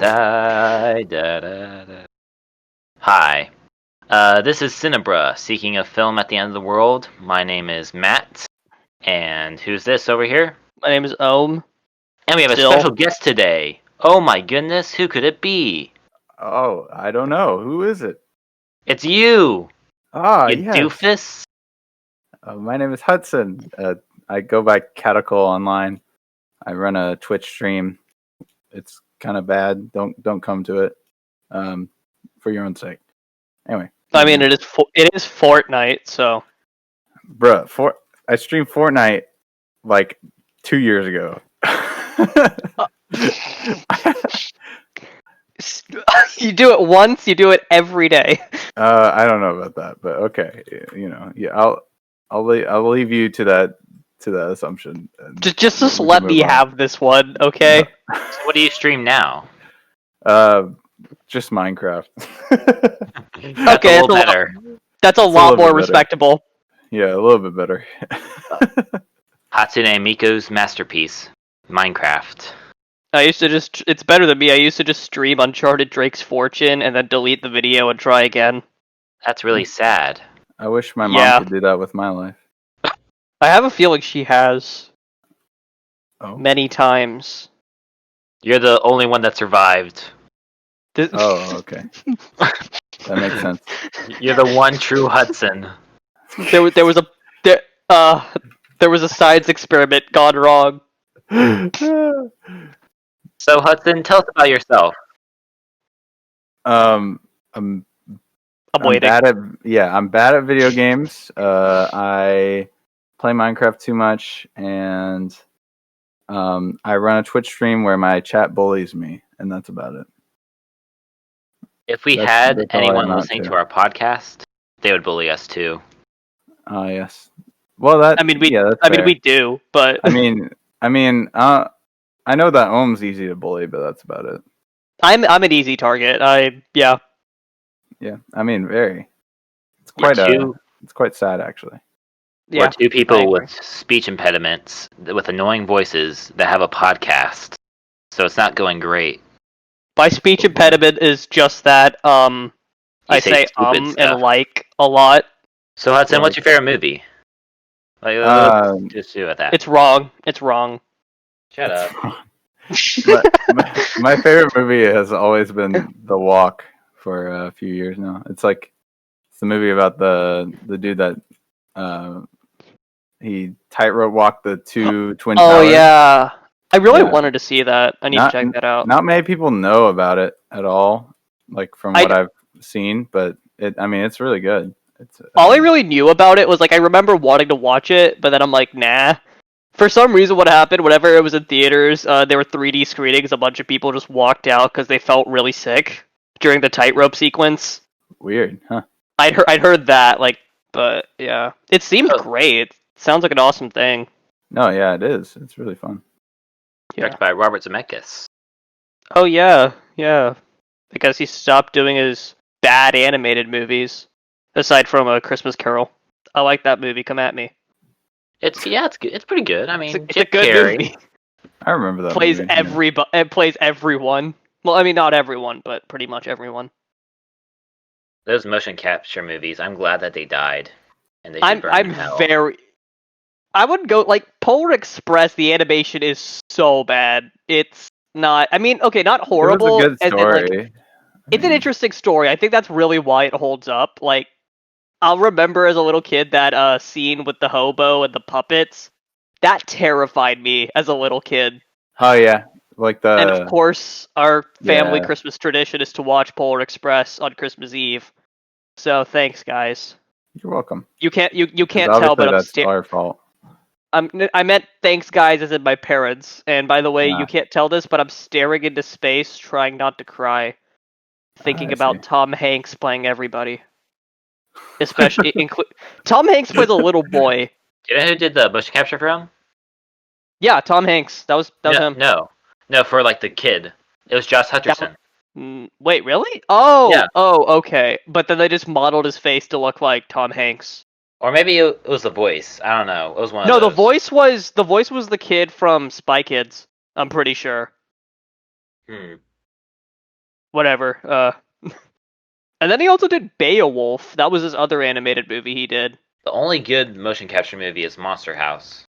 inside. Da, da, da. Hi. This is CineBRUH, seeking a film at the end of the world. My name is Matt. And who's this over here? My name is Ohm. And we have Still. a special guest today. Oh my goodness, who could it be? Oh, I don't know. Who is it? It's you! Ah, You yes. doofus! My name is Hudson. I go by Caticol online. I run a Twitch stream. It's kind of bad. Don't come to it. For your own sake. Anyway. I mean, it is Fortnite, so. Bruh, I streamed Fortnite like 2 years ago. You do it once, you do it every day. I don't know about that, but okay. I'll leave you to that assumption. Just let me have this one, okay? So what do you stream now? Just Minecraft. That's Okay, a little better. That's a lot more respectable. Yeah, a little bit better. Hatsune Miiku's masterpiece, Minecraft. It's better than me. I used to just stream Uncharted Drake's Fortune and then delete the video and try again. That's really sad. I wish my mom could do that with my life. I have a feeling she has. Oh. Many times. You're the only one that survived. Oh, okay. That makes sense. You're the one true Hudson. There was a science experiment gone wrong. So Hudson, tell us about yourself. I'm waiting. I'm bad at video games. I play Minecraft too much, and I run a Twitch stream where my chat bullies me, and that's about it. If we had anyone listening to our podcast, they would bully us too. Oh yes. Well, we do, but I mean, I know that Ohm's easy to bully, but that's about it. I'm an easy target. Yeah. I mean, very. It's quite sad, actually. We're two people with speech impediments, with annoying voices that have a podcast, so it's not going great. My speech impediment is just that I say and like a lot. So Hudson, what's your favorite movie? Like, just do with that. It's wrong. It's wrong. Shut up. my favorite movie has always been The Walk for a few years now. It's the movie about the dude that he tightrope walked the two twin towers. Oh yeah. I really wanted to see that. I need to check that out. Not many people know about it at all, like from what I've seen, but it's really good. All I really knew about it was I remember wanting to watch it, but then I'm like, nah. For some reason, what happened, whenever it was in theaters, there were 3D screenings, a bunch of people just walked out because they felt really sick during the tightrope sequence. Weird, huh? I'd heard that, but yeah. It seems great. It sounds like an awesome thing. No, yeah, it is. It's really fun. Directed by Robert Zemeckis. Oh, yeah. Because he stopped doing his bad animated movies, aside from A Christmas Carol. I like that movie, come at me. It's good. It's pretty good. I mean, it's a good movie. I remember that. It plays everyone. Well, I mean, not everyone, but pretty much everyone. Those motion capture movies, I'm glad that they died, and they should burn in hell. I would go Polar Express. The animation is so bad. It's not. I mean, okay, not horrible. It was a good story. It's an interesting story. I think that's really why it holds up. I'll remember as a little kid that scene with the hobo and the puppets. That terrified me as a little kid. Oh yeah, And of course, our family Christmas tradition is to watch Polar Express on Christmas Eve. So thanks, guys. You're welcome. You can't tell, but that's our fault. I meant thanks, guys, as in my parents. And by the way, you can't tell this, but I'm staring into space, trying not to cry, thinking about Tom Hanks playing everybody. Especially, Tom Hanks plays a little boy. Do you know who did the motion capture for him? Yeah, Tom Hanks. That was him. No, for the kid. It was Josh Hutcherson. Wait, really? Oh, yeah. Oh, okay. But then they just modeled his face to look like Tom Hanks. Or maybe it was the voice. I don't know. It was one of those. No, the voice was the kid from Spy Kids. I'm pretty sure. whatever. And then he also did Beowulf. That was his other animated movie he did. The only good motion capture movie is Monster House.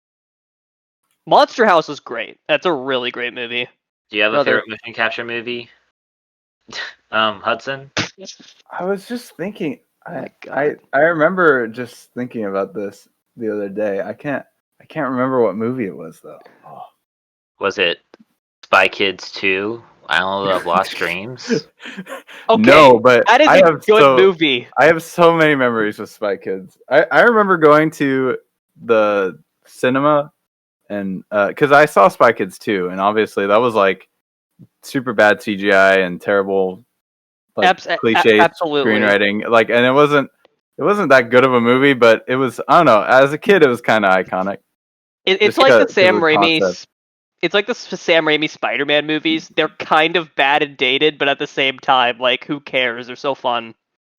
Monster House is great. That's a really great movie. Do you have a Another- favorite motion capture movie? Hudson? I was just thinking. my God. I remember just thinking about this the other day. I can't remember what movie it was though. Oh. Was it Spy Kids 2? Island of Lost Dreams? Okay, No, but that is I a have good movie. I have so many memories with Spy Kids. I remember going to the cinema and because I saw Spy Kids 2, and obviously that was like super bad CGI and terrible like cliche absolutely. screenwriting. Like, and it wasn't that good of a movie, but it was, I don't know. As a kid, it was kind of iconic. It's Just like the 'cause Sam of the Raimi. concept. It's like the Sam Raimi Spider-Man movies. They're kind of bad and dated, but at the same time, like, who cares? They're so fun.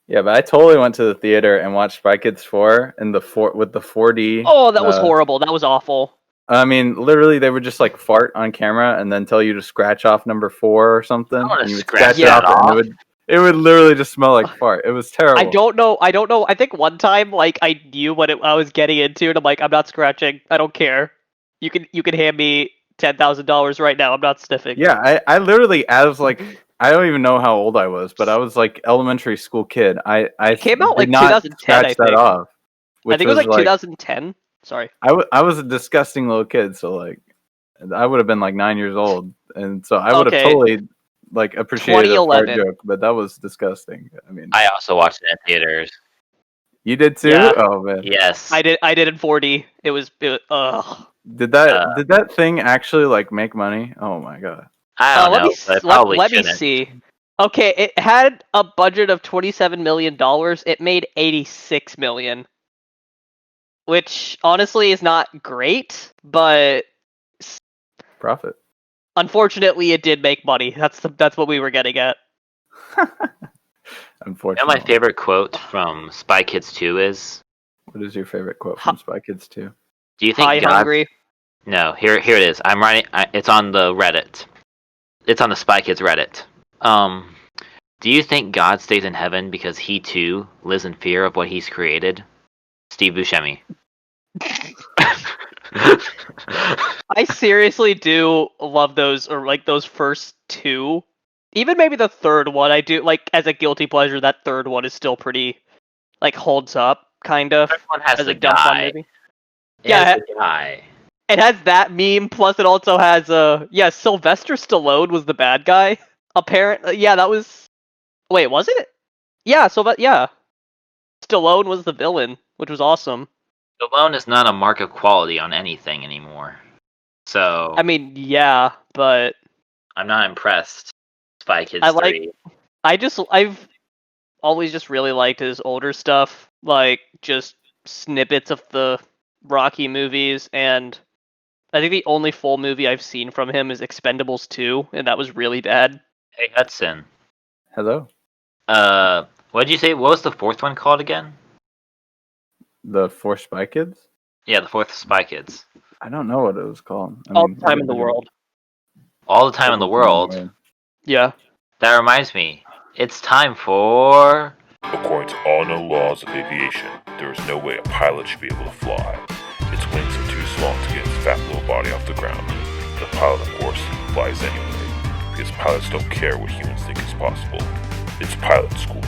Yeah, but I totally went to the theater and watched Spy Kids 4 in the with the 4D. Oh, that was horrible. That was awful. I mean, literally, they would just like fart on camera and then tell you to scratch off number 4 or something. I wanna and you would scratch it that off, off. and it would literally just smell like fart. It was terrible. I don't know. I think one time, like, I knew what I was getting into, and I'm like, I'm not scratching. I don't care. You can hand me $10,000 right now. I'm not sniffing. Yeah, I literally, as like, I don't even know how old I was, but I was like elementary school kid. I It came out did like not 2010. scratch I that think. off. I think it was like 2010. Sorry. I was a disgusting little kid, so like, I would have been like 9 years old, and so I would have Okay. totally like appreciated a fart 2011. joke, but that was disgusting. I mean, I also watched it in theaters. you did too? Yeah. Oh man, Yes. I did in 4D. It was ugh. did that thing actually like make money? Oh my god. I don't let know, me but it probably let me shouldn't. see. Okay, it had a budget of $27 million. It made $86 million, which honestly is not great, but Profit. unfortunately, it did make money. That's what we were getting at. You know Unfortunately. my favorite quote from Spy Kids 2 is? What is your favorite quote from Spy Kids 2? Do you think Hi, God... hungry. No, here it is. I'm writing. It's on the Reddit. It's on the Spy Kids Reddit. Do you think God stays in heaven because he too lives in fear of what he's created? Steve Buscemi. I seriously do love those, or like those first two. Even maybe the third one, I do like as a guilty pleasure. That third one is still pretty, like, holds up, kind of. Third one has as the a dumb fun guy. movie. It Yeah, has the guy. It has that meme, plus it also has Sylvester Stallone was the bad guy. Apparently, yeah, that was. Wait, was it? Yeah, Stallone was the villain, which was awesome. Stallone is not a mark of quality on anything anymore. So I mean, yeah, but I'm not impressed. Spy Kids I like- 3. I've always just really liked his older stuff, like just snippets of the Rocky movies, and I think the only full movie I've seen from him is Expendables 2, and that was really bad. Hey Hudson. Hello. What did you say? What was the fourth one called again? The 4 Spy Kids? Yeah, the fourth Spy Kids. I don't know what it was called. All the time in the world. All the time in the world. Yeah. That reminds me. It's time for... According to all known laws of aviation, there is no way a pilot should be able to fly. Its wings are too small to get its fat little body off the ground. The pilot, of course, flies anyway, because pilots don't care what humans think is possible. It's pilot school.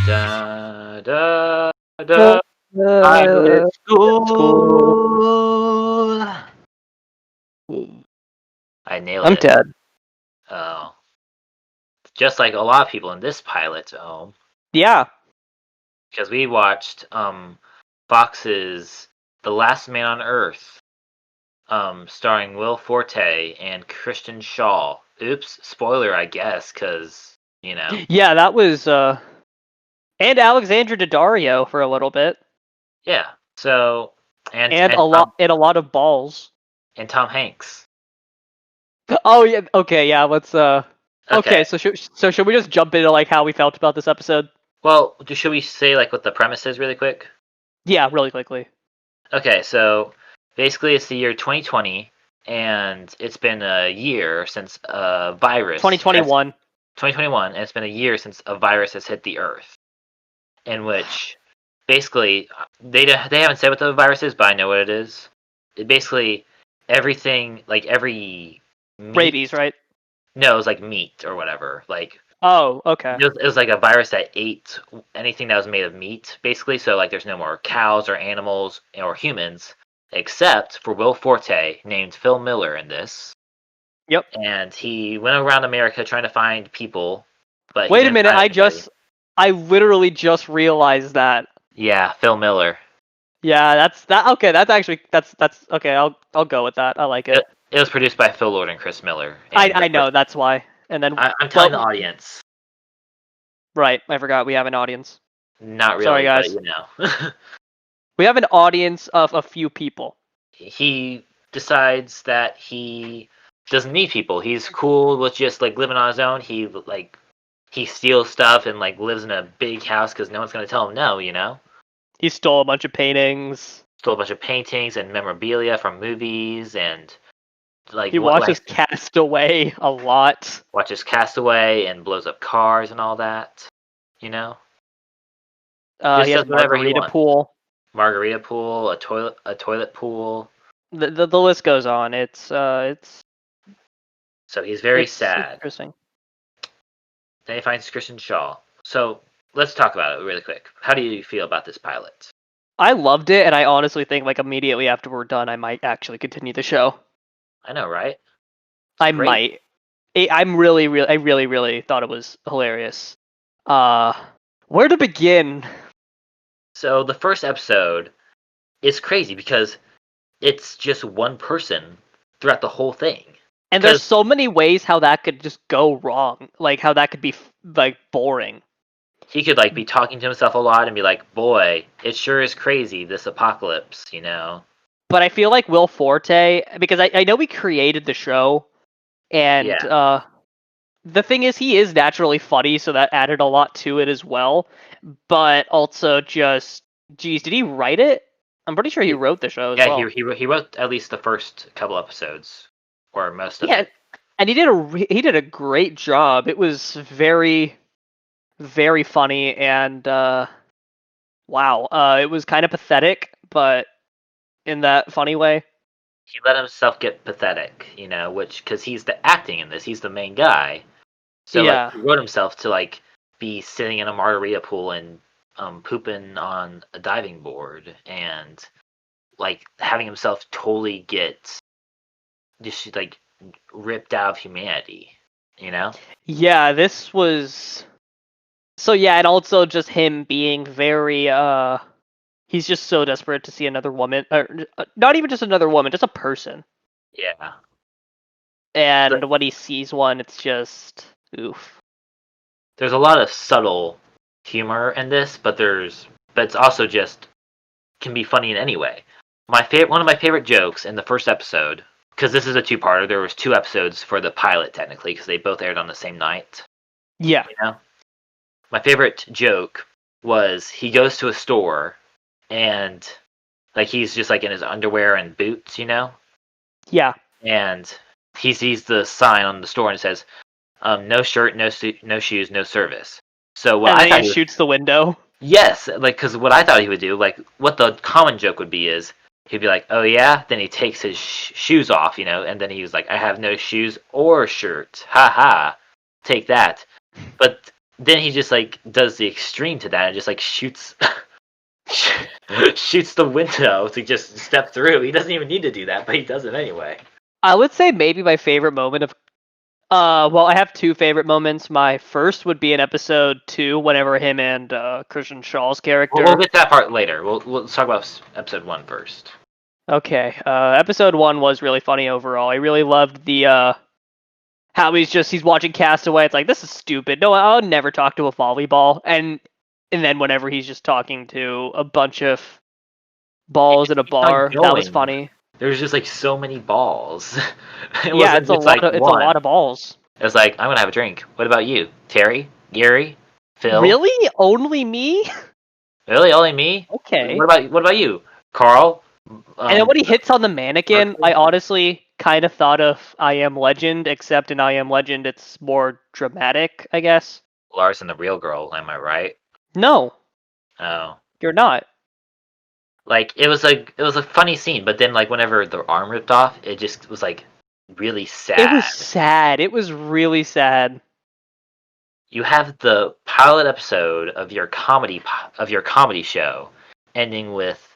Da, da, da. Pilot school. I nailed I'm it. dead. Oh. Just like a lot of people in this pilot, Yeah. because we watched Fox's The Last Man on Earth, starring Will Forte and Christian Shaw. Oops, spoiler, I guess, because Yeah, that was and Alexandra Daddario for a little bit. yeah. So and A lot of balls. and Tom Hanks. Oh yeah, okay, yeah, let's okay, so should we just jump into like how we felt about this episode? Well, should we say like what the premise is really quick? Yeah, really quickly. Okay, so basically it's the year 2020, and it's been a year since a virus. 2021. 2021, and it's been a year since a virus has hit the Earth, in which basically they haven't said what the virus is, but I know what it is. It basically everything, like every meat, Rabies, right? No, it was like meat or whatever. Like Oh, okay. it was like a virus that ate anything that was made of meat, basically. So like there's no more cows or animals or humans, except for Will Forte, named Phil Miller in this. Yep. And he went around America trying to find people, but Wait a minute, I literally just realized that. Yeah, Phil Miller. Yeah, that's okay. That's actually that's okay. I'll go with that. I like it. It was produced by Phil Lord and Chris Miller. I know, that's why. And then I'm telling the audience. Right, I forgot we have an audience. Not really, Sorry, guys. but you know. We have an audience of a few people. He decides that he doesn't need people. He's cool with just like living on his own. He steals stuff and like lives in a big house because no one's gonna tell him no. You know. He stole a bunch of paintings. Stole a bunch of paintings and memorabilia from movies, and like he watches Castaway a lot. Watches Castaway and blows up cars and all that. You know. He has margarita pool. Margarita pool, a toilet pool. The list goes on. It's So he's very sad. Interesting. Then he finds Kristen Shaw. So let's talk about it really quick. How do you feel about this pilot? I loved it, and I honestly think like immediately after we're done, I might actually continue the show. I know, right? I might. I really thought it was hilarious. Where to begin? So the first episode is crazy because it's just one person throughout the whole thing. And there's so many ways how that could just go wrong. Like how that could be like boring. He could like be talking to himself a lot and be like, "Boy, it sure is crazy this apocalypse," you know. But I feel like Will Forte, because I know he created the show, and the thing is he is naturally funny, so that added a lot to it as well. But also just, geez, did he write it? I'm pretty sure he wrote the show as well. Yeah, he wrote at least the first couple episodes, or most of it. And he did a great job. It was very, very funny, and wow, it was kind of pathetic, but in that funny way. He let himself get pathetic, you know, because he's the acting in this. He's the main guy. So like, he wrote himself to like be sitting in a margarita pool and pooping on a diving board and like having himself totally get just like ripped out of humanity, you know? Yeah, this was and also just him being very he's just so desperate to see another woman, or not even just another woman, just a person. Yeah. And when he sees one, it's just oof. There's a lot of subtle humor in this, but it's also just can be funny in any way. One of my favorite jokes in the first episode, because this is a two-parter. There was 2 episodes for the pilot technically, because they both aired on the same night. Yeah. You know, my favorite joke was he goes to a store and like he's just like in his underwear and boots, you know. Yeah. And he sees the sign on the store and it says, "No shirt, no shoes, no service." So what I thought he shoots the window. Yes, like because what I thought he would do, like what the common joke would be is he'd be like, "Oh yeah," then he takes his shoes off, you know, and then he was like, "I have no shoes or shirt, ha ha, take that." But then he just like does the extreme to that and just like shoots the window to just step through. He doesn't even need to do that, but he does it anyway. I would say maybe my favorite moment of well, I have 2 favorite moments. My first would be in episode 2, whenever him and Christian Shaw's character. We'll get that part later. We'll talk about episode 1 first. Okay. Episode 1 was really funny overall. I really loved the how he's watching Castaway. It's like, this is stupid. No, I'll never talk to a volleyball. And then whenever he's just talking to a bunch of balls at a bar, that was funny. There's just like so many balls. It's a lot of balls. It was like, I'm gonna have a drink. What about you, Terry, Gary, Phil? Really? Only me? Really, only me? Okay. What about you, Carl? And then when he hits on the mannequin, I honestly kind of thought of I Am Legend, except in I Am Legend it's more dramatic, I guess. Lars and the real girl, am I right? No, Oh. you're not. Like it was a funny scene, but then like whenever the arm ripped off, it just was like really sad. It was sad. It was really sad. You have the pilot episode of your comedy show ending with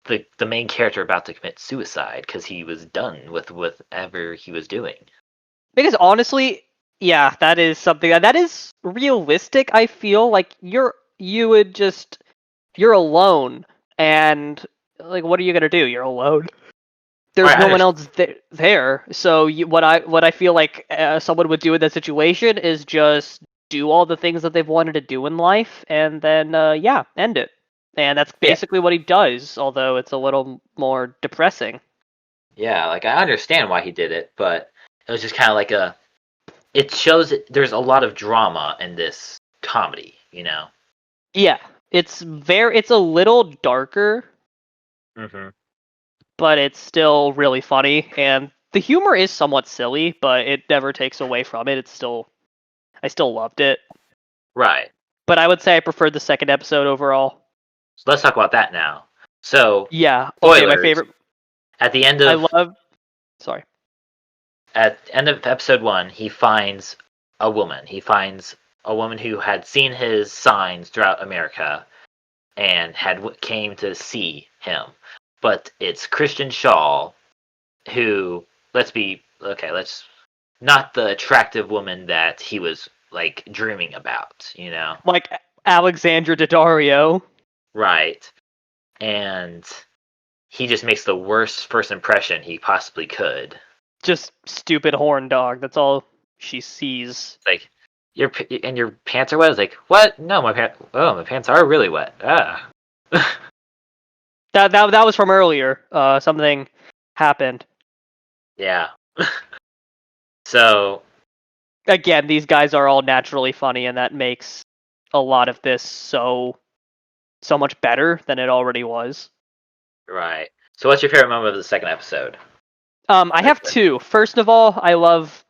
the main character about to commit suicide because he was done with whatever he was doing. Because honestly, yeah, that is something that is realistic. I feel like you're alone, and like, what are you gonna do? You're alone. There's Right, no one else there. So what I feel like someone would do in that situation is just do all the things that they've wanted to do in life, and then end it. And that's basically what he does. Although it's a little more depressing. Yeah, like I understand why he did it, but it was just kind of like it shows there's a lot of drama in this comedy, you know. Yeah, it's a little darker, Mm-hmm. but it's still really funny, and the humor is somewhat silly, but it never takes away from it. I still loved it. Right. But I would say I preferred the second episode overall. So let's talk about that now. So Yeah. Okay, my spoilers. favorite. At the end of Sorry. At the end of episode 1, he finds a woman. He finds a woman who had seen his signs throughout America and came to see him. But it's Kristen Shaw, who let's not the attractive woman that he was like dreaming about, you know. Like Alexandra Daddario. Right. And he just makes the worst first impression he possibly could. Just stupid horn dog. That's all she sees. It's like your pants are wet. It's like, what? No, my pants are really wet. Ah. That was from earlier. Something happened. Yeah. So Again, these guys are all naturally funny, and that makes a lot of this so much better than it already was. right. So what's your favorite moment of the second episode? I have two. First of all, I love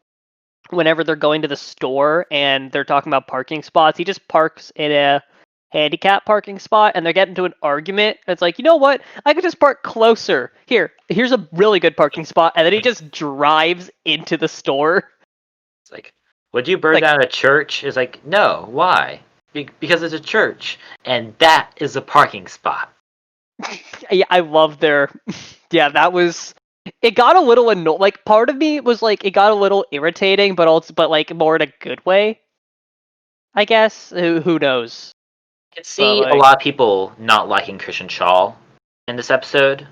whenever they're going to the store and they're talking about parking spots. He just parks in a handicap parking spot, and they're getting into an argument. It's like, you know what? I could just park closer. Here's a really good parking spot, and then he just drives into the store. It's like, would you burn down a church? It's like, no. Why? Because it's a church, and that is a parking spot. Yeah, I love their. Yeah, that was. It got a little annoying. Like, part of me was like, it got a little irritating, but like more in a good way. I guess. Who knows? I can see a lot of people not liking Christian Shaw in this episode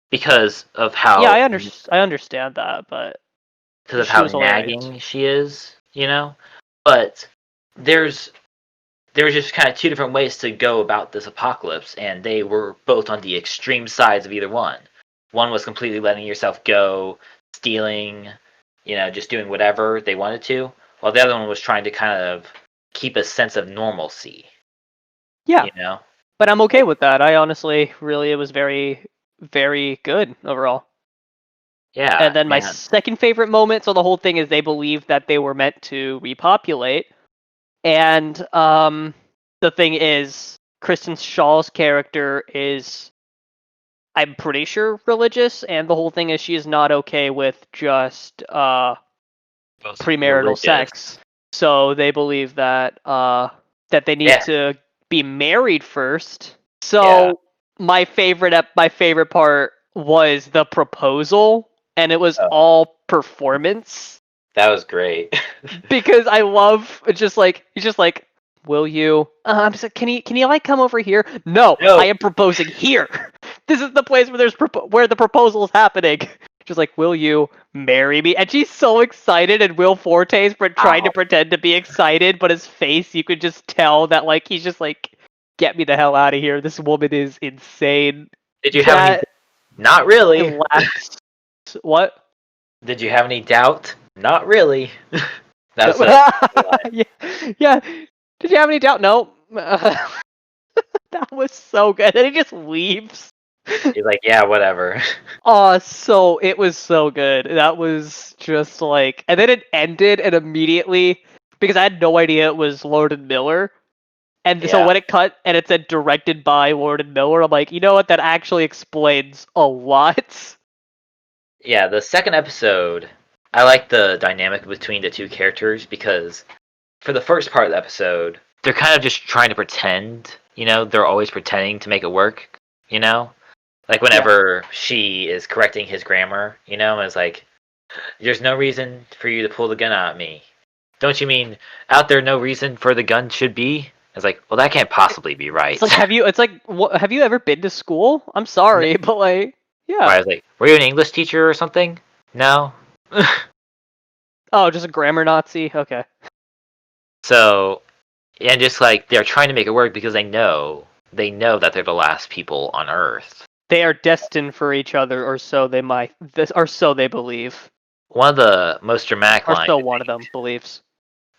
because of how. Yeah, I understand that, but because of how nagging she is, you know. But there's just kind of two different ways to go about this apocalypse, and they were both on the extreme sides of either one. One was completely letting yourself go, stealing, you know, just doing whatever they wanted to, while the other one was trying to kind of keep a sense of normalcy. Yeah. You know? But I'm okay with that. I honestly, really, it was very, very good overall. Yeah. And then my second favorite moment, so the whole thing is they believe that they were meant to repopulate. And the thing is, Kristen Shaw's character is, I'm pretty sure, religious, and the whole thing is she is not okay with just premarital sex. So they believe that that they need to be married first. So my favorite part was the proposal, and it was all performance. That was great. Because I love he's just like, will you? I'm just like, can you like come over here? No, I am proposing here. This is the place where where the proposal is happening. Just like, will you marry me? And she's so excited, and Will Forte's trying to pretend to be excited, but his face, you could just tell that like he's just like, get me the hell out of here. This woman is insane. Did you have any? Not really. What? Did you have any doubt? Not really. That's yeah. Did you have any doubt? No. That was so good. And he just leaves. He's like, yeah, whatever. Oh, so it was so good. That was just like, and then it ended, and immediately because I had no idea it was Lord and Miller, and so Yeah. when it cut and it said directed by Lord and Miller, I'm like, you know what? That actually explains a lot. Yeah, the second episode, I like the dynamic between the two characters because for the first part of the episode, they're kind of just trying to pretend, they're always pretending to make it work, you know? Like whenever she is correcting his grammar, it's like, there's no reason for you to pull the gun out at me. Don't you mean out there no reason for the gun should be? It's like, well, that can't possibly be right. It's like, have you ever been to school? I'm sorry, but like, yeah. Right, I was like, were you an English teacher or something? No. Oh, just a grammar Nazi? Okay. So, and just like they're trying to make it work because they know that they're the last people on Earth. They are destined for each other, or so they believe. One of the most dramatic Or lines. so one of them believes.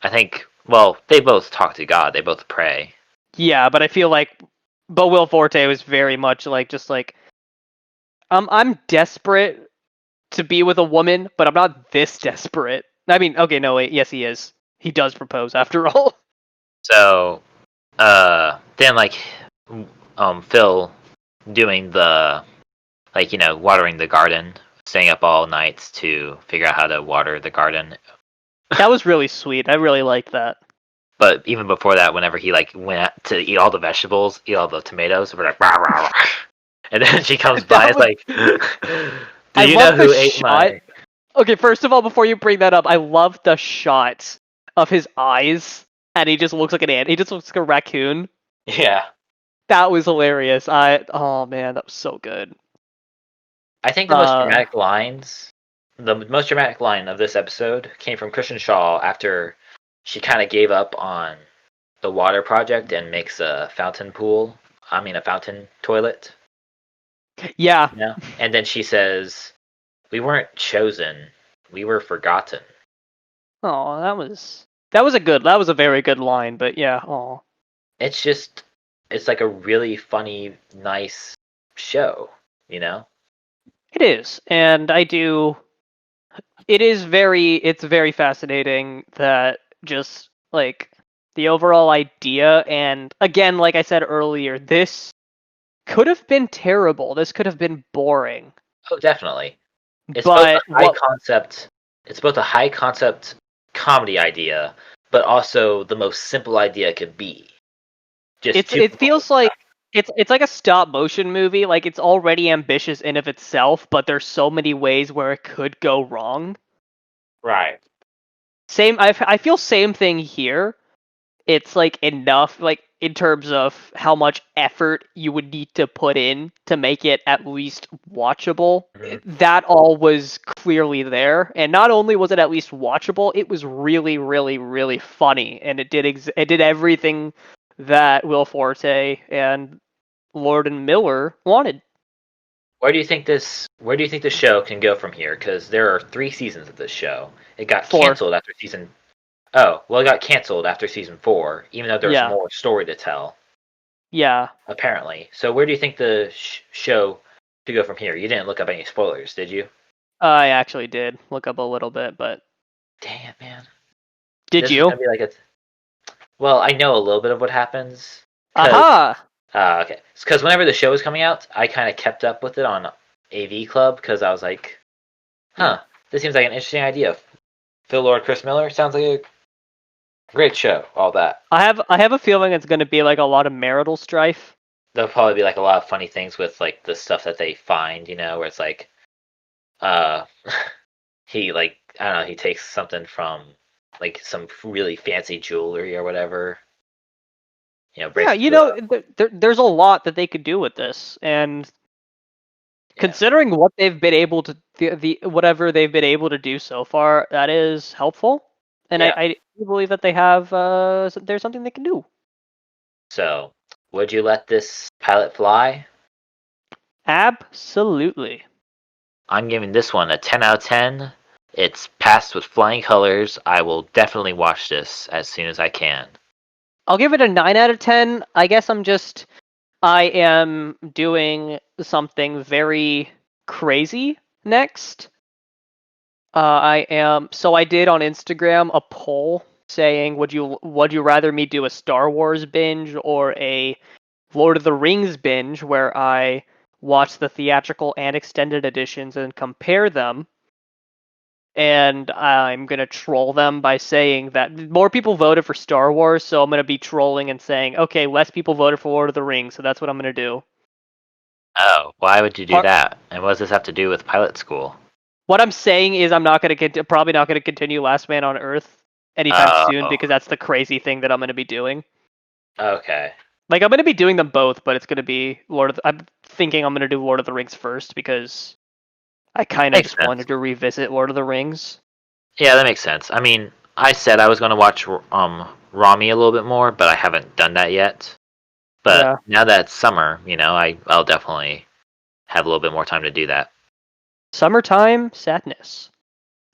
I think. Well, they both talk to God. They both pray. Yeah, but I feel like, but Will Forte was very much like just like, I'm desperate to be with a woman, but I'm not this desperate. I mean, okay, no, wait, yes, he is. He does propose after all. So, then like, Phil doing the, like, watering the garden, staying up all nights to figure out how to water the garden. That was really sweet. I really liked that. But even before that, whenever he like went out to eat all the vegetables, eat all the tomatoes, we're like, rah, rah, rah. And then she comes by, it's like, do you know who ate my? Okay, first of all, before you bring that up, I love the shot of his eyes, and he just looks like an ant. He just looks like a raccoon. Yeah. That was hilarious. Oh man, that was so good. I think the most dramatic line of this episode came from Kristen Shaw after she kind of gave up on the water project and makes a fountain toilet. Yeah. And then she says, "We weren't chosen, we were forgotten." Oh, that was a very good line, but yeah, oh. It's like a really funny, nice show, It is, and it's very fascinating that just like the overall idea, and again, like I said earlier, this could have been terrible. This could have been boring. Oh, definitely. It's but both a high concept comedy idea, but also the most simple idea could be. It feels like it's like a stop motion movie. Like it's already ambitious in of itself, but there's so many ways where it could go wrong. Right. I feel same thing here. It's like enough, like in terms of how much effort you would need to put in to make it at least watchable. Mm-hmm. That all was clearly there, and not only was it at least watchable, it was really, really, really funny, and it did everything that Will Forte and Lord and Miller wanted. Where do you think this show can go from here? Because there are 3 seasons of this show. It got canceled after season. Oh, well, it got canceled after season 4, even though there's more story to tell. Yeah. Apparently. So where do you think the show should go from here? You didn't look up any spoilers, did you? I actually did look up a little bit, but. Damn, man. Did you? Well, I know a little bit of what happens. Aha! Okay. Because whenever the show was coming out, I kind of kept up with it on AV Club because I was like, this seems like an interesting idea. Phil Lord, Chris Miller sounds like a great show. All that. I have a feeling it's going to be like a lot of marital strife. There'll probably be like a lot of funny things with like the stuff that they find, where it's like, he like I don't know, he takes something from like some really fancy jewelry or whatever. There's a lot that they could do with this, and considering what they've been able to whatever they've been able to do so far, that is helpful. And I believe that they have there's something they can do. So, would you let this pilot fly? Absolutely. I'm giving this one a 10 out of 10. It's passed with flying colors. I will definitely watch this as soon as I can. I'll give it a 9 out of 10. I guess I am doing something very crazy next. I did on Instagram a poll saying, would you rather me do a Star Wars binge or a Lord of the Rings binge, where I watch the theatrical and extended editions and compare them? And I'm gonna troll them by saying that more people voted for Star Wars, so I'm gonna be trolling and saying, okay, less people voted for Lord of the Rings, so that's what I'm gonna do. Oh, why would you do that? And what does this have to do with pilot school? What I'm saying is I'm not gonna probably not gonna continue Last Man on Earth anytime soon, because that's the crazy thing that I'm gonna be doing. Okay. Like, I'm gonna be doing them both, but it's gonna be I'm thinking I'm gonna do Lord of the Rings first because I kind of just wanted to revisit Lord of the Rings. Yeah, that makes sense. I mean, I said I was going to watch Rami a little bit more, but I haven't done that yet. But now that it's summer, I'll definitely have a little bit more time to do that. Summertime sadness.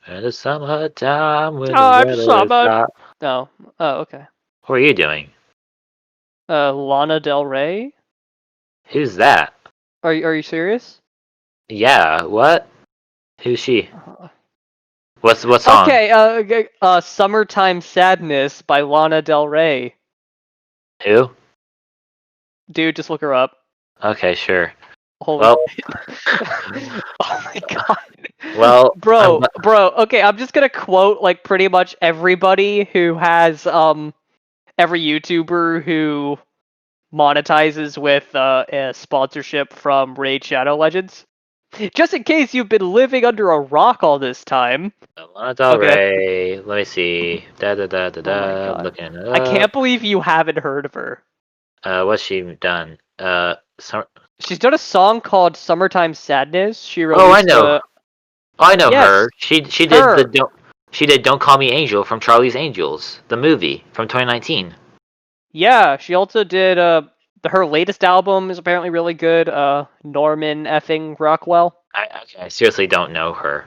It is summertime when I'm summer. No. Oh, okay. What are you doing? Lana Del Rey. Who's that? Are you serious? Yeah. What? Who's she? What song? Okay. Summertime Sadness by Lana Del Rey. Who? Dude, just look her up. Okay, sure. Holy well. Oh my god. Well, bro. Okay, I'm just gonna quote like pretty much everybody who has every YouTuber who monetizes with a sponsorship from Raid Shadow Legends. Just in case you've been living under a rock all this time. Lana Del Rey. Let me see. Oh my God. Looking it up. I can't believe you haven't heard of her. What's she done? She's done a song called "Summertime Sadness." She released. Oh, I know. I know her. She did she did "Don't Call Me Angel" from Charlie's Angels, the movie from 2019. Yeah, she also did her latest album is apparently really good. Norman effing Rockwell. I seriously don't know her.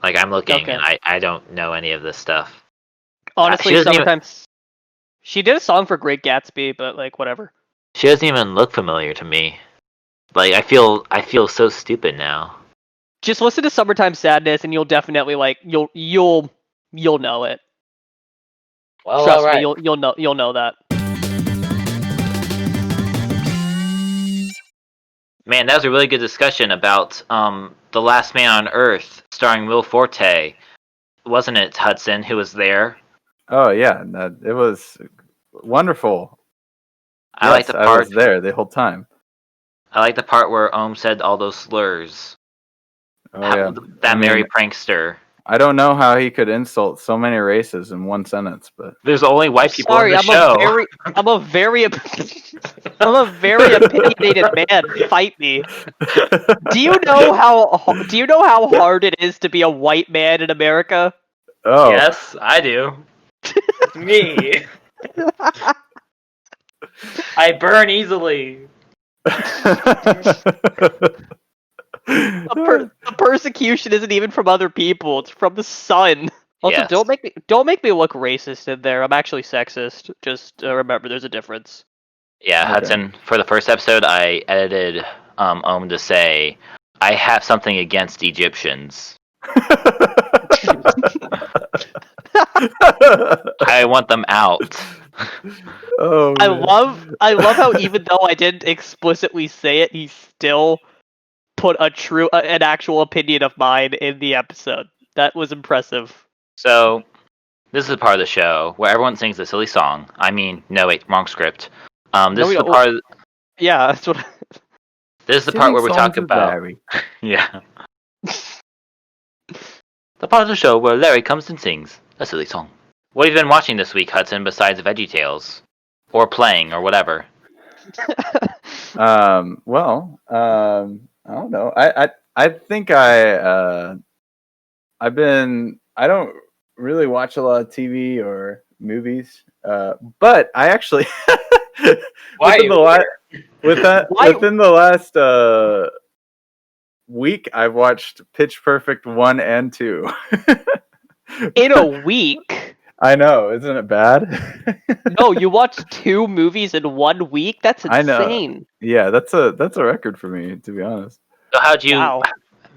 Like, I'm looking and I don't know any of this stuff. Honestly, sometimes she did a song for Great Gatsby, but like whatever. She doesn't even look familiar to me. Like, I feel so stupid now. Just listen to "Summertime Sadness" and you'll definitely you'll know it. Well, trust me, you'll know that. Man, that was a really good discussion about The Last Man on Earth, starring Will Forte. Wasn't it, Hudson, who was there? Oh yeah, it was wonderful. I like the part. I was there the whole time. I like the part where Ohm said all those slurs. That merry prankster. I don't know how he could insult so many races in one sentence, but there's only white people on the show. I'm a very opinionated man. Fight me. Do you know how hard it is to be a white man in America? Oh. Yes, I do. Me. I burn easily. The persecution isn't even from other people; it's from the sun. Also, yes. don't make me look racist in there. I'm actually sexist. Just remember, there's a difference. Yeah, okay. Hudson. For the first episode, I edited Ohm to say, "I have something against Egyptians. I want them out." Oh, I love how even though I didn't explicitly say it, he still put an actual opinion of mine in the episode. That was impressive. So, this is a part of the show where everyone sings a silly song. I mean, no, wait, wrong script. This is the part. Yeah, that's what. This is the part where we talk about. Yeah. The part of the show where Larry comes and sings a silly song. What have you been watching this week, Hudson, besides VeggieTales? Or playing, or whatever? I don't know. I think I don't really watch a lot of TV or movies. But I actually within the last week I've watched Pitch Perfect 1 and 2. In a week? I know, isn't it bad? No, you watched 2 movies in 1 week? That's I know. insane. Yeah, that's a record for me, to be honest. So Wow.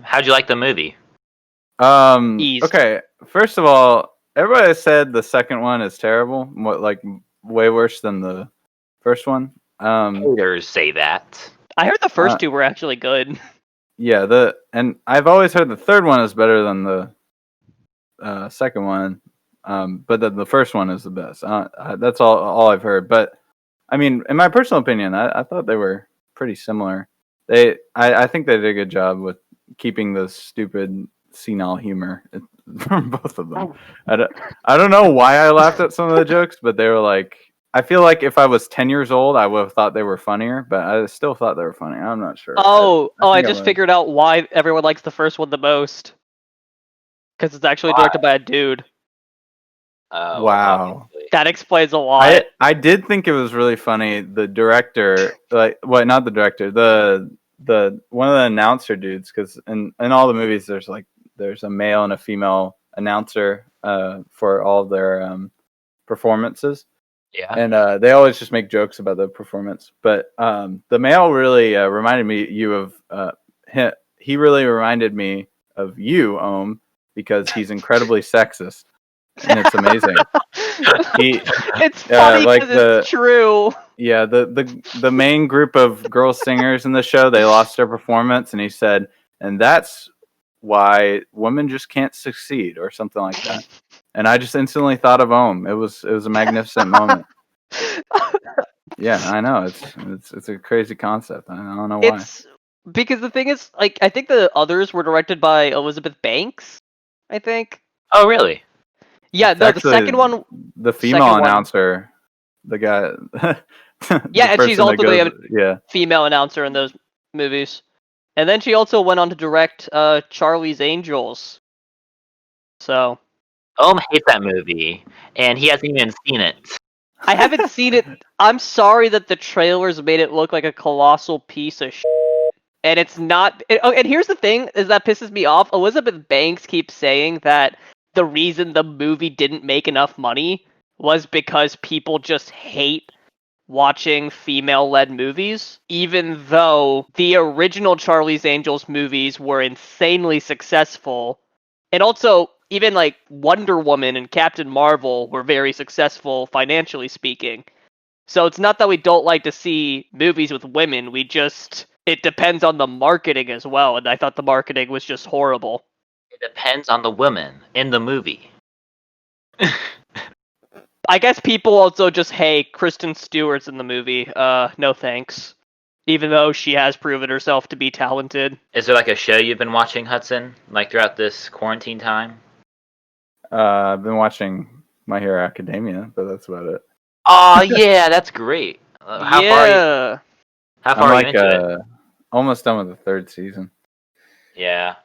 how'd you like the movie? Eased. Okay, first of all, everybody said the second one is terrible, like way worse than the first one. Haters say that. I heard the first 2 were actually good. Yeah, and I've always heard the third one is better than the second one, but the first one is the best. That's all I've heard. But I mean, in my personal opinion, I thought they were pretty similar. I think they did a good job with keeping the stupid senile humor from both of them. I don't know why I laughed at some of the jokes, but they were like, I feel like if I was 10 years old, I would have thought they were funnier, but I still thought they were funny. I'm not sure. I just figured out why everyone likes the first one the most. Because it's actually directed by a dude. Wow. Obviously. That explains a lot. I did think it was really funny. The director, not the director, the one of the announcer dudes, because in all the movies there's a male and a female announcer for all of their performances. Yeah. And they always just make jokes about the performance. But the male really reminded me of he really reminded me of you, Ohm, because he's incredibly sexist. And it's amazing. It's funny because it's true. Yeah, the main group of girl singers in the show, they lost their performance, and he said, and that's why women just can't succeed, or something like that. And I just instantly thought of Ohm. It was a magnificent moment. Yeah, I know. It's a crazy concept. I don't know why. It's because the thing is, like, I think the others were directed by Elizabeth Banks. I think. Oh, really? Yeah, It's no, the second one. The female announcer, the guy. Yeah, and she's also the female announcer in those movies. And then she also went on to direct Charlie's Angels. So. Ohm hates that movie, and he hasn't even seen it. I haven't seen it. I'm sorry that the trailers made it look like a colossal piece of shit. And it's not. And here's the thing, is that pisses me off. Elizabeth Banks keeps saying that the reason the movie didn't make enough money was because people just hate watching female-led movies, even though the original Charlie's Angels movies were insanely successful. And also, even like Wonder Woman and Captain Marvel were very successful financially speaking. So it's not that we don't like to see movies with women, it depends on the marketing as well, and I thought the marketing was just horrible. It depends on the woman in the movie. I guess people also just, hey, Kristen Stewart's in the movie. No thanks. Even though she has proven herself to be talented. Is there like a show you've been watching, Hudson, like throughout this quarantine time? I've been watching My Hero Academia, but that's about it. Oh yeah, that's great. How far are you into it? Almost done with the 3rd season. Yeah,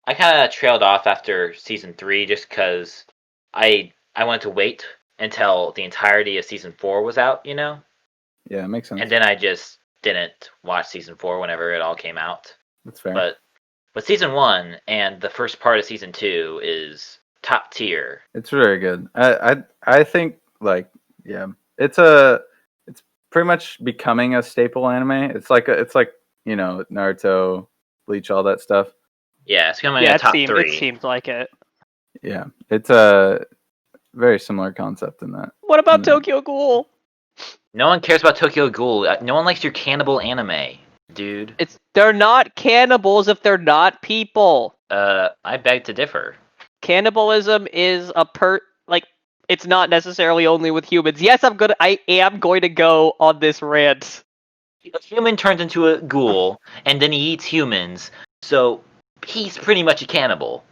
I kind of trailed off after season 3 just because I wanted to wait until the entirety of season 4 was out, you know? Yeah, it makes sense. And then I just didn't watch season 4 whenever it all came out. That's fair. But season 1 and the first part of season 2 is top tier. It's very good. I think it's pretty much becoming a staple anime. It's like Naruto, Bleach, all that stuff. Yeah, it's coming in top 3. It seems like it. Yeah, it's a very similar concept in that. What about Tokyo Ghoul? No one cares about Tokyo Ghoul. No one likes your cannibal anime, dude. They're not cannibals if they're not people. I beg to differ. Cannibalism is it's not necessarily only with humans. Yes, I am going to go on this rant. A human turns into a ghoul, and then he eats humans, so he's pretty much a cannibal.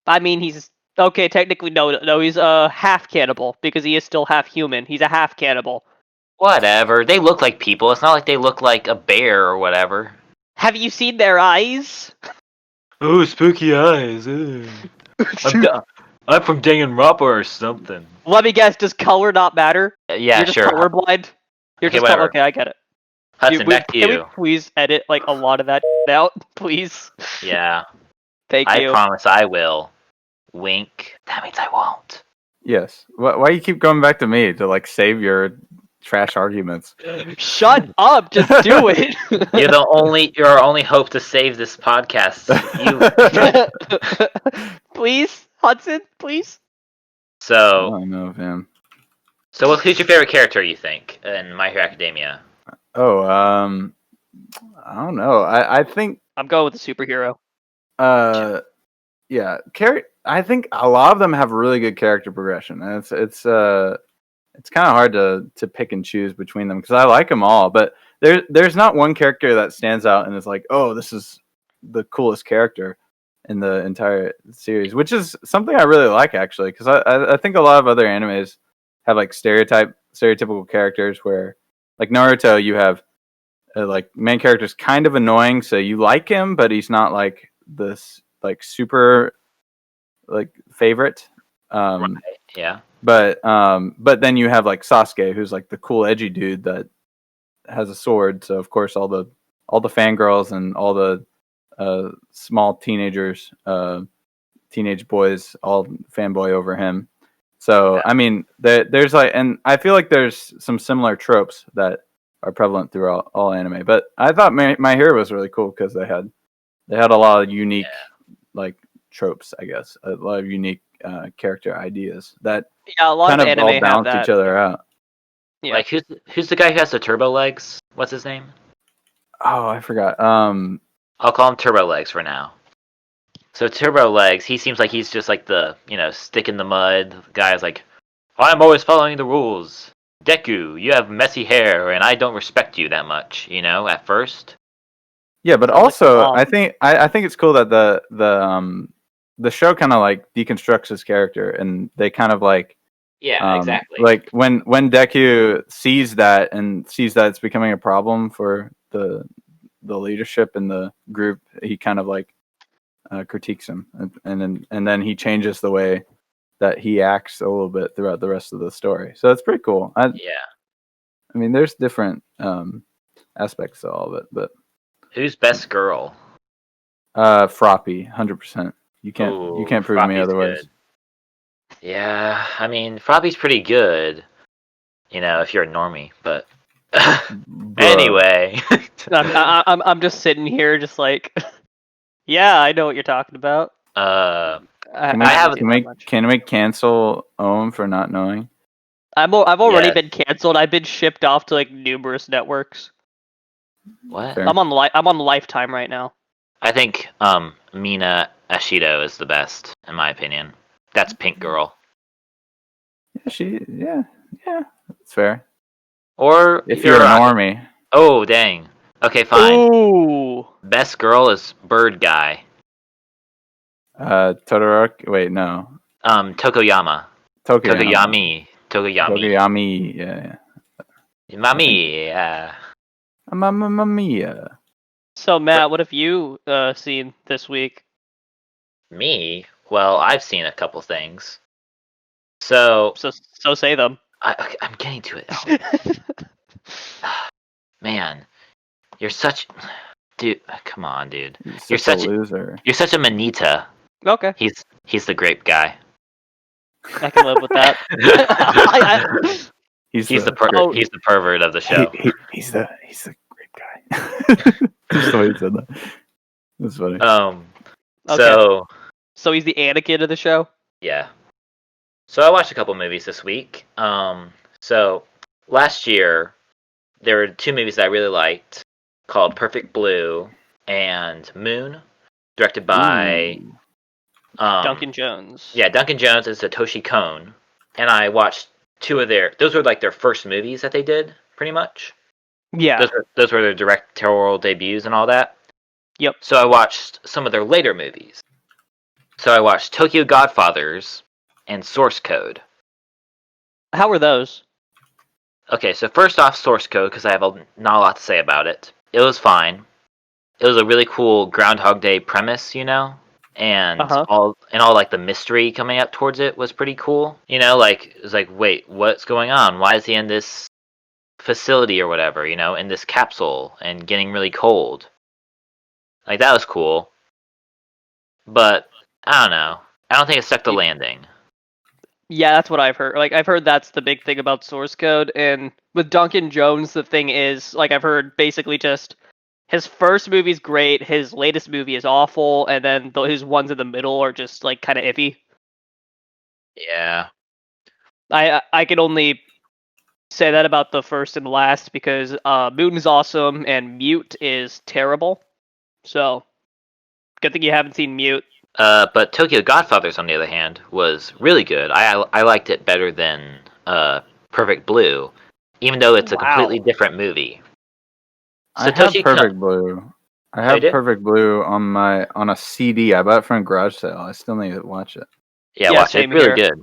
I mean, okay, technically, no, he's a half cannibal, because he is still half human. He's a half cannibal. Whatever, they look like people. It's not like they look like a bear or whatever. Have you seen their eyes? Oh, spooky eyes. I'm from Danganronpa or something. Let me guess, does color not matter? Yeah, You're just sure. colorblind? Okay, I get it. Hudson, back to you. Can we please edit a lot of that out, please? Yeah. Thank you. I promise I will. Wink. That means I won't. Yes. Why you keep going back to me to like save your trash arguments? Shut up! Just do it. You're our only hope to save this podcast. Please, Hudson, please. I So, don't know, fam. who's your favorite character? You think in My Hero Academia? Oh, I don't know. I think I'm going with the superhero. yeah, I think a lot of them have really good character progression, and it's kind of hard to pick and choose between them because I like them all, but there's not one character that stands out and is like, oh, this is the coolest character in the entire series, which is something I really like actually, because I think a lot of other animes have like stereotypical characters where, like Naruto, you have like main character's kind of annoying, so you like him, but he's not like this like super like favorite. Right. Yeah. But then you have like Sasuke, who's like the cool edgy dude that has a sword. So of course all the fangirls and all the small teenagers, teenage boys, all fanboy over him. So Yeah. I mean, there's like, and I feel like there's some similar tropes that are prevalent throughout all anime. But I thought My Hero was really cool because they had a lot of unique like tropes, I guess, a lot of unique character ideas that Yeah, a lot kind of of all anime have balance that. each other out. Yeah. Like who's the guy who has the turbo legs? What's his name? Oh, I forgot. I'll call him Turbo Legs for now. So Turbo Legs, he seems like he's just like the stick in the mud guy. Is like, I'm always following the rules. Deku, you have messy hair, and I don't respect you that much. At first. Yeah, but Sounds like also my mom. I think it's cool that the show kind of like deconstructs his character, and they kind of like Exactly. like when Deku sees that it's becoming a problem for the leadership in the group, he kind of like critiques him, and then he changes the way that he acts a little bit throughout the rest of the story. So it's pretty cool. I mean, there's different aspects to all of it, but Who's best girl? Froppy, 100%. You can't prove me Froppy's otherwise. good. Yeah, I mean, Froppy's pretty good. If you're a normie, but Bruh. anyway. I'm just sitting here, just like, yeah, I know what you're talking about. Can we cancel Owen for not knowing? I've already Yes. been canceled. I've been shipped off to like numerous networks. What? Fair. I'm on Lifetime right now. I think Mina Ashido is the best, in my opinion. That's Pink Girl. Yeah, that's fair. Or If you're a normie. Oh, dang. Okay, fine. Ooh. Best girl is Bird Guy. Todoroki. Wait, no. Tokoyama. Tokoyami. Tokoyami. Yeah. Mami. Yeah. Mamma mia. So Matt, what have you seen this week? Me? Well, I've seen a couple things. So So say them. I'm getting to it. Man, you're such, dude. Come on, dude. You're such a loser. You're such a manita. Okay, He's the grape guy. I can live with that. He's the pervert of the show. He's the grape guy. Just the way he said that. That's funny. Okay. So he's the Anakin of the show? Yeah. So I watched a couple movies this week. So last year there were two movies that I really liked called Perfect Blue and Moon, directed by Duncan Jones. Yeah, Duncan Jones and Satoshi Kon. And I watched those were like their first movies that they did, pretty much. Yeah. Those were their directorial debuts and all that. Yep. So I watched some of their later movies. So I watched Tokyo Godfathers and Source Code. How were those? Okay, so first off, Source Code, because I have not a lot to say about it. It was fine. It was a really cool Groundhog Day premise, and all like the mystery coming up towards it was pretty cool. Like it was like, wait, what's going on? Why is he in this facility or whatever? In this capsule and getting really cold. Like that was cool. But I don't know. I don't think it stuck the landing. Yeah, that's what I've heard. Like, I've heard that's the big thing about source code. And with Duncan Jones, the thing is, like, I've heard basically just his first movie's great, his latest movie is awful, and then his ones in the middle are just like kind of iffy. Yeah. I can only say that about the first and last because Mutan's awesome and Mute is terrible. So, good thing you haven't seen Mute. But Tokyo Godfathers, on the other hand, was really good. I liked it better than Perfect Blue, even though it's a completely different movie. I have Perfect Blue. I have Perfect Blue on a CD. I bought it from a garage sale. I still need to watch it. Yeah, watch it. It's really good.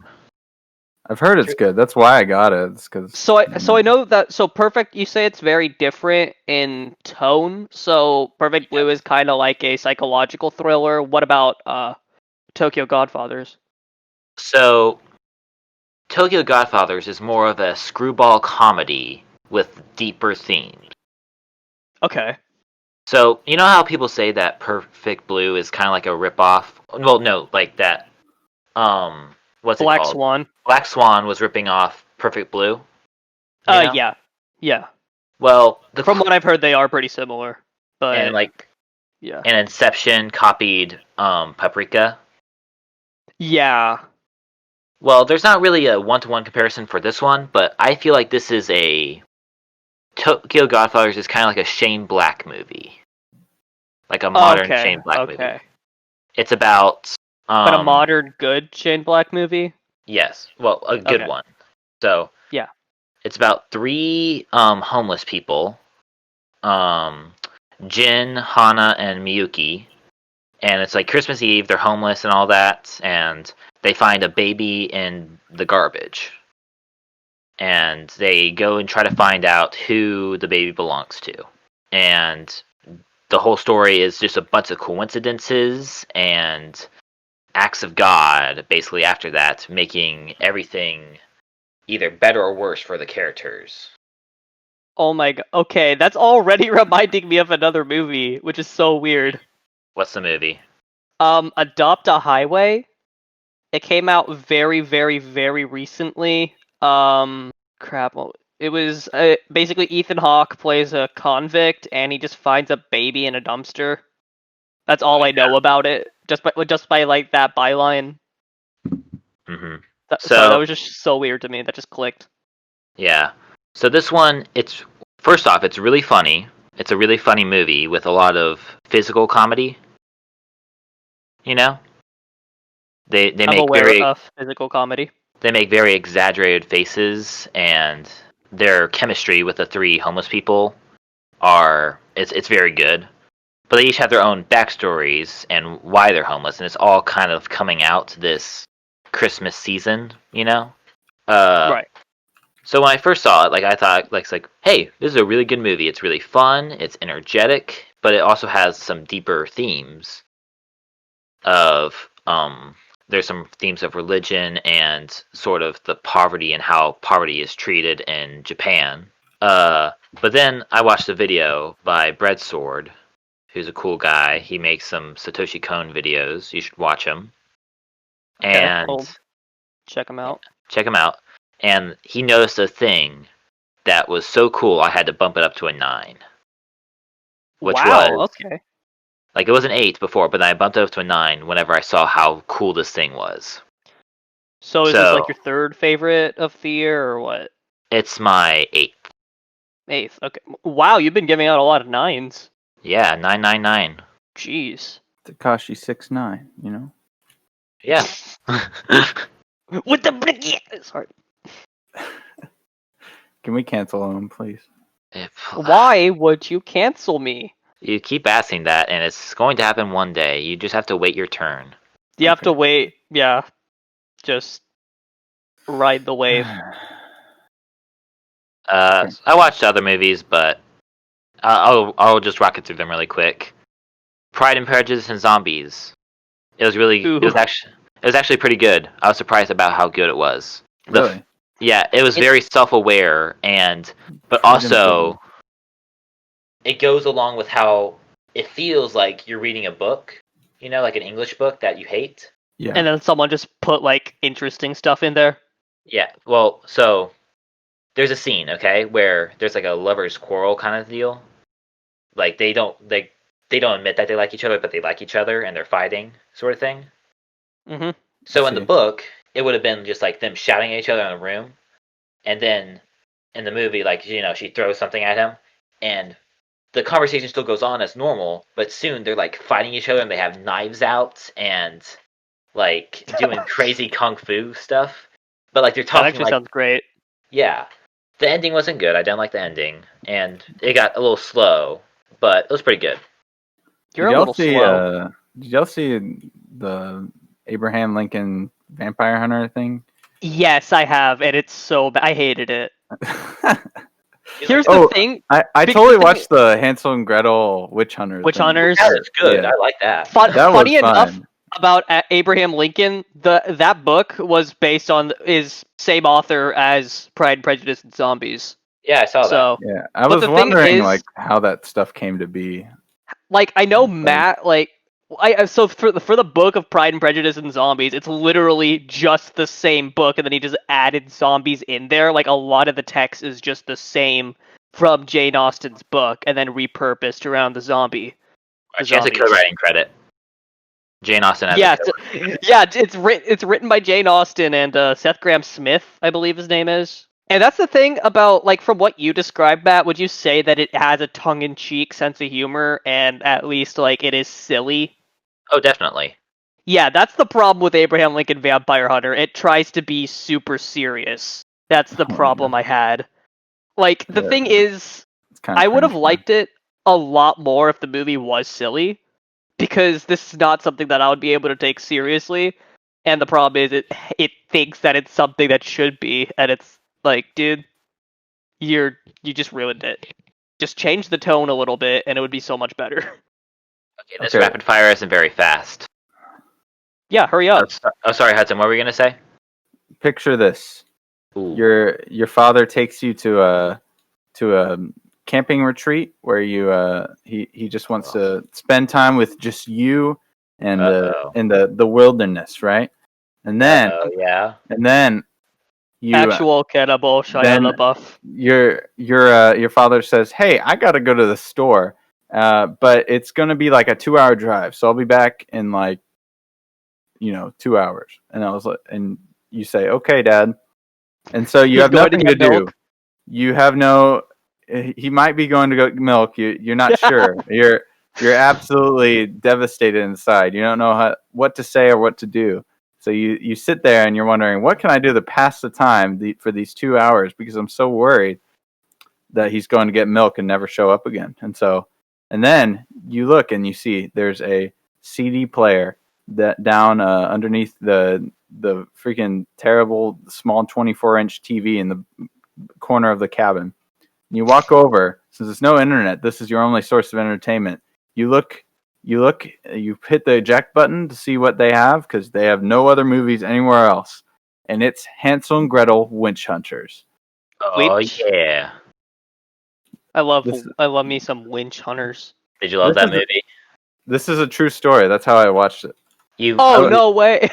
I've heard it's good. That's why I got it. It's cause, so I know that. So Perfect, you say it's very different in tone. So Perfect Blue is kind of like a psychological thriller. What about Tokyo Godfathers? So Tokyo Godfathers is more of a screwball comedy with deeper themes. Okay. So you know how people say that Perfect Blue is kind of like a ripoff? Well, no, like that. What's Black it called? Swan. Black Swan was ripping off Perfect Blue. You know? Yeah. Well, from what I've heard, they are pretty similar. But and like, yeah. And Inception copied Paprika. Yeah. Well, there's not really a one-to-one comparison for this one, but I feel like this is a Tokyo Godfathers is kind of like a Shane Black movie, like a modern Shane Black movie. It's about but a modern good Shane Black movie. Yes, well, a good one. So yeah, it's about 3 homeless people, Jin, Hana, and Miyuki, and it's like Christmas Eve. They're homeless and all that, and they find a baby in the garbage. And they go and try to find out who the baby belongs to. And the whole story is just a bunch of coincidences and acts of God, basically, after that, making everything either better or worse for the characters. Oh my god. Okay, that's already reminding me of another movie, which is so weird. What's the movie? Adopt a Highway. It came out very, very, very recently. Crap. It was basically Ethan Hawke plays a convict, and he just finds a baby in a dumpster. That's all I know about it. Just by like that byline. Mm-hmm. So that was just so weird to me. That just clicked. Yeah. So this one, it's first off, it's really funny. It's a really funny movie with a lot of physical comedy. You know, they I'm make aware of physical comedy. They make very exaggerated faces, and their chemistry with the 3 homeless people it's very good. But they each have their own backstories and why they're homeless, and it's all kind of coming out this Christmas season, you know? Right. So when I first saw it, like I thought, like, hey, this is a really good movie. It's really fun. It's energetic, but it also has some deeper themes of there's some themes of religion and sort of the poverty and how poverty is treated in Japan. But then I watched a video by Breadsword, who's a cool guy. He makes some Satoshi Kon videos. You should watch him. Okay, and I'll check him out. Check him out. And he noticed a thing that was so cool, I had to bump it up to a 9. Which was okay. Like, it was an 8 before, but then I bumped it up to a 9 whenever I saw how cool this thing was. So is this like your 3rd favorite of the year, or what? It's my 8th. 8th, okay. Wow, you've been giving out a lot of 9s. Yeah, 999. Jeez. Takashi 6ix9ine, you know? Yeah. With the bricky. Sorry. Can we cancel him, please? Why would you cancel me? You keep asking that, and it's going to happen one day. You just have to wait your turn. You have to wait. Yeah. Just ride the wave. I watched other movies, but I'll just rocket through them really quick. Pride and Prejudice and Zombies. It was really. It was actually pretty good. I was surprised about how good it was. Really? Yeah, it was very self-aware, but also it goes along with how it feels like you're reading a book, you know, like an English book that you hate. Yeah. and then someone just put like interesting stuff in there. Yeah. Well, so there's a scene, okay, where there's like a lovers quarrel kind of deal. Like they don't admit that they like each other, but they like each other and they're fighting, sort of thing. Mm-hmm. So in the book, it would have been just like them shouting at each other in a room, and then in the movie, like she throws something at him, and the conversation still goes on as normal, but soon they're like fighting each other and they have knives out and like doing crazy kung fu stuff. But like they're That talking actually like, sounds great. yeah. The ending wasn't good. I didn't like the ending, and it got a little slow, but it was pretty good. You're a little slow. Did y'all see the Abraham Lincoln Vampire Hunter thing? Yes, I have, and it's so bad. I hated it. Here's Oh, the thing. I Because totally the- watched the Hansel and Gretel Witch Hunters. Witch thing. Hunters. That is good. Yeah. I like that. That Funny was enough fun. about Abraham Lincoln, that book was based on is same author as Pride and Prejudice and Zombies. Yeah, I saw that. So Yeah, I But was the thing wondering is- like how that stuff came to be. like I know Matt like so for the book of Pride and Prejudice and Zombies, it's literally just the same book, and then he just added zombies in there. Like a lot of the text is just the same from Jane Austen's book, and then repurposed around the zombie. She has a zombies. co-writing credit. Jane Austen has Yeah, a co-writing. it's written by Jane Austen and Seth Grahame-Smith, I believe his name is. And that's the thing about, like, from what you described, Matt, would you say that it has a tongue-in-cheek sense of humor, and at least, like, it is silly? Oh, definitely. Yeah, that's the problem with Abraham Lincoln Vampire Hunter. It tries to be super serious. That's the Oh, problem I had. Like, the Yeah. thing is, It's kind of I would have cringe, liked it a lot more if the movie was silly, because this is not something that I would be able to take seriously. And the problem is, it thinks that it's something that should be, and it's like, dude, you just ruined it. Just change the tone a little bit, and it would be so much better. Okay, this Okay. rapid fire isn't very fast. Yeah, hurry up. Sorry, Hudson. What were we gonna say? Picture this: Ooh. your father takes you to a camping retreat where he just wants to spend time with just you and Uh-oh. in the wilderness, right? And then Yeah. you Actual cannibal Shia then- LaBeouf. your father says, "Hey, I got to go to the store, but it's going to be like a 2-hour drive, so I'll be back in like 2 hours." And I was like, and you say, "Okay, Dad." And so you He's have going to nothing to get do. milk. You have no. He might be going to go milk. You're not sure. You're absolutely devastated inside. You don't know what to say or what to do. So you sit there and you're wondering, what can I do to pass the time for these 2 hours? Because I'm so worried that he's going to get milk and never show up again. And then you look and you see there's a CD player that down underneath the freaking terrible small 24-inch TV in the corner of the cabin. And you walk over, since there's no internet, this is your only source of entertainment. You hit the eject button to see what they have, because they have no other movies anywhere else. And it's Hansel and Gretel Witch Hunters. Oh Winch? yeah. I love This- me some winch hunters. Did you love This that is a- movie? This is a true story. That's how I watched it. Oh would- no way!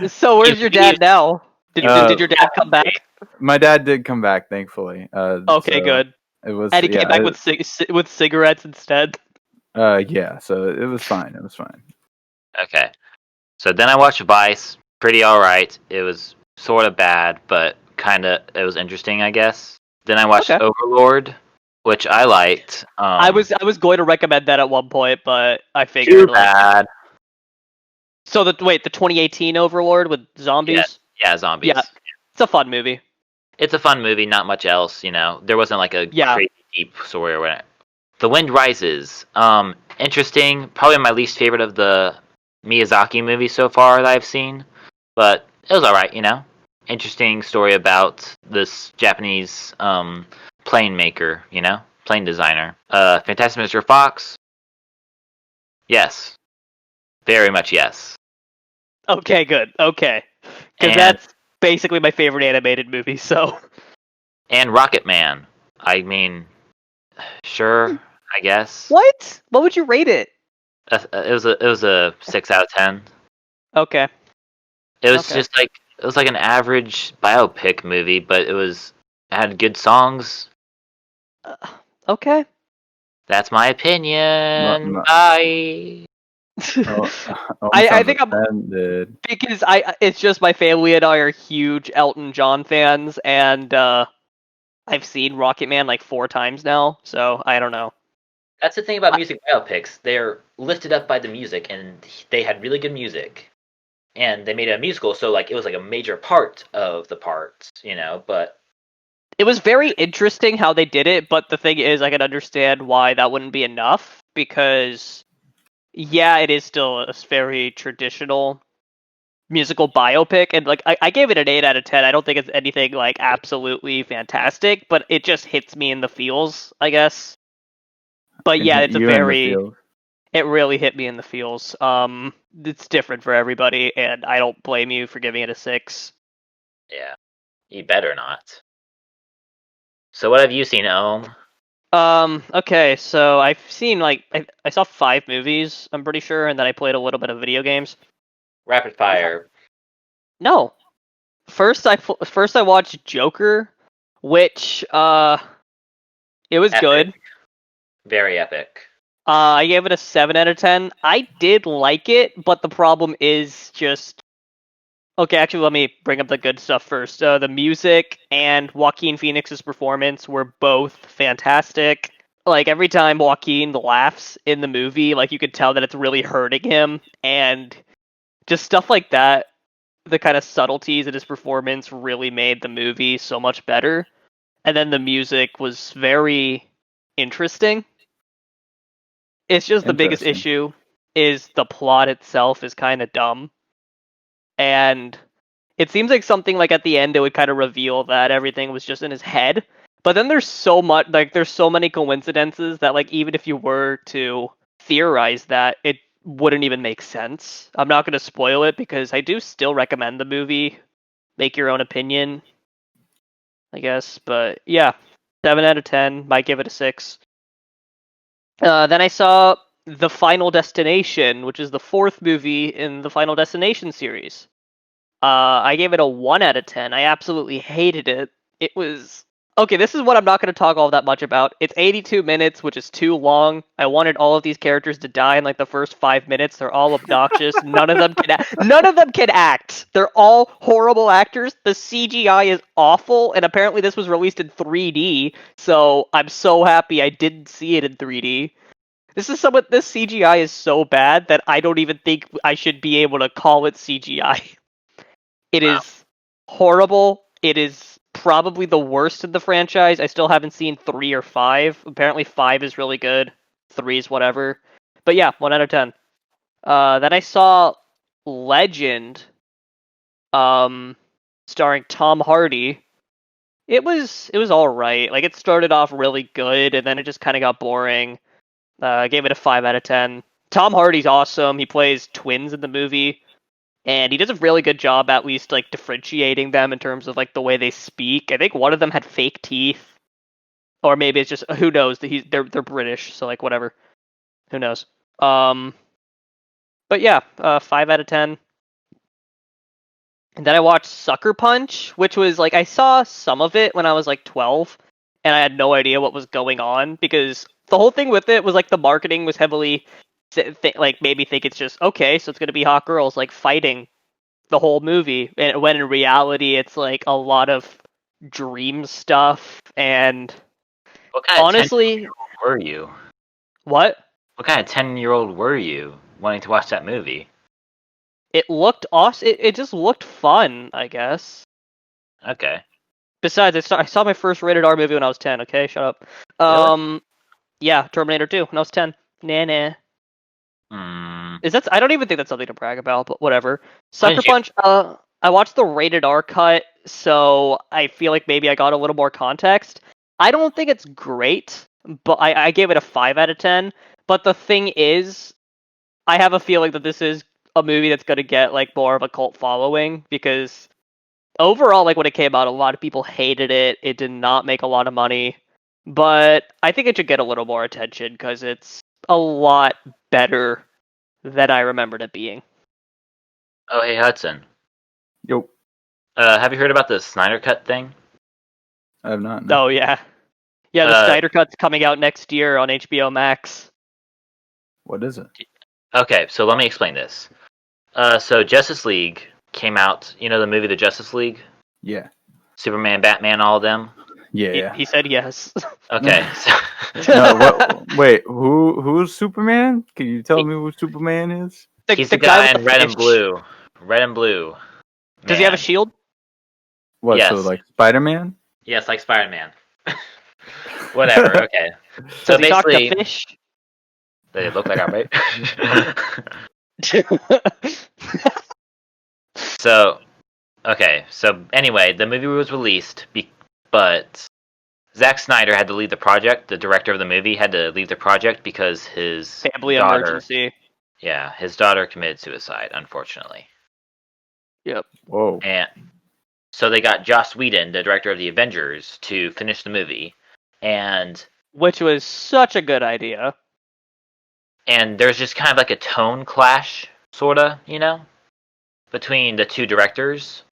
So where's your dad now? Did your dad come back? My dad did come back, thankfully. Okay, so good. It was. And he came back it- with cigarettes instead. Yeah, so it was fine. It was fine. Okay. So then I watched Vice. Pretty alright. It was sort of bad, but it was interesting, I guess. Then I watched Okay. Overlord, which I liked. I was going to recommend that at one point, but I too figured bad. So the 2018 Overlord with zombies. Yeah, zombies. Yeah. It's a fun movie. It's a fun movie, not much else, There wasn't like a Yeah. crazy deep story or whatever. The Wind Rises. Interesting. Probably my least favorite of the Miyazaki movies so far that I've seen. But it was alright, Interesting story about this Japanese plane maker, plane designer. Fantastic Mr. Fox. Yes. Very much yes. Okay, good. Okay, because And- that's basically my favorite animated movie. So And Rocket Man. I mean, sure, I guess. what? What would you rate it? It was a 6 out of 10. Okay. It was Okay. just like it was like an average biopic movie, but it had good songs. Okay. That's my opinion. No. Bye. Oh, I think I'm offended. because it's just my family and I are huge Elton John fans, and I've seen Rocket Man like 4 times now, so I don't know. That's the thing about music biopics. They're lifted up by the music, and they had really good music. And they made a musical, so like it was like a major part of the parts, but It was very interesting how they did it, but the thing is, I can understand why that wouldn't be enough, because yeah, it is still a very traditional musical biopic, and like I gave it an 8 out of 10. I don't think it's anything like absolutely fantastic, but it just hits me in the feels, I guess. But yeah, it's a very it really hit me in the feels. It's different for everybody, and I don't blame you for giving it a 6. yeah, you better not. So what have you seen, Ohm? Okay, so I've seen like I saw 5 movies, I'm pretty sure, and then I played a little bit of video games. Rapid fire. No, first I watched Joker, which it was Epic. good. Very epic. I gave it a 7 out of 10. I did like it, but the problem is just okay. Actually, let me bring up the good stuff first. The music and Joaquin Phoenix's performance were both fantastic. Like every time Joaquin laughs in the movie, like you could tell that it's really hurting him, and just stuff like that. The kind of subtleties in his performance really made the movie so much better. And then the music was very interesting. It's just the biggest issue is the plot itself is kind of dumb. And it seems like something like at the end it would kind of reveal that everything was just in his head. But then there's so much there's so many coincidences that like even if you were to theorize that, it wouldn't even make sense. I'm not going to spoil it because I do still recommend the movie. Make your own opinion, I guess. But yeah, 7 out of 10. Might give it a 6. Then I saw The Final Destination, which is the 4th movie in the Final Destination series. I gave it a 1 out of 10. I absolutely hated it. It was okay. This is what I'm not going to talk all that much about. It's 82 minutes, which is too long. I wanted all of these characters to die in like the first 5 minutes. They're all obnoxious. None of them can act. They're all horrible actors. The CGI is awful, and apparently this was released in 3D. So I'm so happy I didn't see it in 3D. This CGI is so bad that I don't even think I should be able to call it CGI. It is horrible. It is probably the worst in the franchise. I still haven't seen 3 or 5. Apparently 5 is really good. 3 is whatever. But yeah, 1 out of 10. Then I saw Legend, starring Tom Hardy. It was alright. Like it started off really good, and then it just kind of got boring. I gave it a 5 out of 10. Tom Hardy's awesome. He plays twins in the movie. And he does a really good job at least like differentiating them in terms of like the way they speak. I think one of them had fake teeth, or maybe it's just who knows. They're British, so like whatever. Who knows? But yeah, 5 out of 10. And then I watched Sucker Punch, which was like I saw some of it when I was like 12, and I had no idea what was going on because the whole thing with it was like the marketing was heavily like made me think it's just okay, so it's gonna be hot girls like fighting the whole movie, and when in reality it's like a lot of dream stuff. And What kind honestly, of were you? what? What kind of 10-year-old were you wanting to watch that movie? It looked awesome. It just looked fun, I guess. Okay. Besides, I saw my first rated R movie when I was 10. Okay, shut up. Really? Yeah, Terminator 2 when I was 10. Nah. Is that? I don't even think that's something to brag about, but whatever. Sucker Punch. I watched the rated R cut, so I feel like maybe I got a little more context. I don't think it's great, but I gave it a 5 out of 10. But the thing is, I have a feeling that this is a movie that's going to get like more of a cult following because overall, like when it came out, a lot of people hated it. It did not make a lot of money, but I think it should get a little more attention because it's a lot better than I remembered it being. Oh, hey Hudson. Yo, Have you heard about the Snyder Cut thing? I have not. No. Oh yeah, yeah. The Snyder Cut's coming out next year on HBO Max. What is it? Okay, so let me explain this. So Justice League came out. You know the movie The Justice League? Yeah. Superman, Batman, all of them. Yeah. He said yes. Okay. No. Wait. Who's Superman? Can you tell me who Superman is? He's the guy in red and blue. Red and blue. Does he have a shield? What? Yes. So like Spider-Man? Yes, like Spider-Man. Whatever. Okay. So Does he talk basically, to fish? they look like our right. So, okay. So anyway, the movie was released, but Zack Snyder had to leave the project. The director of the movie had to leave the project because his Family daughter, emergency. yeah, his daughter committed suicide, unfortunately. Yep. Whoa. And so they got Joss Whedon, the director of the Avengers, to finish the movie. And Which was such a good idea. there's just kind of like a tone clash, sorta, between the two directors.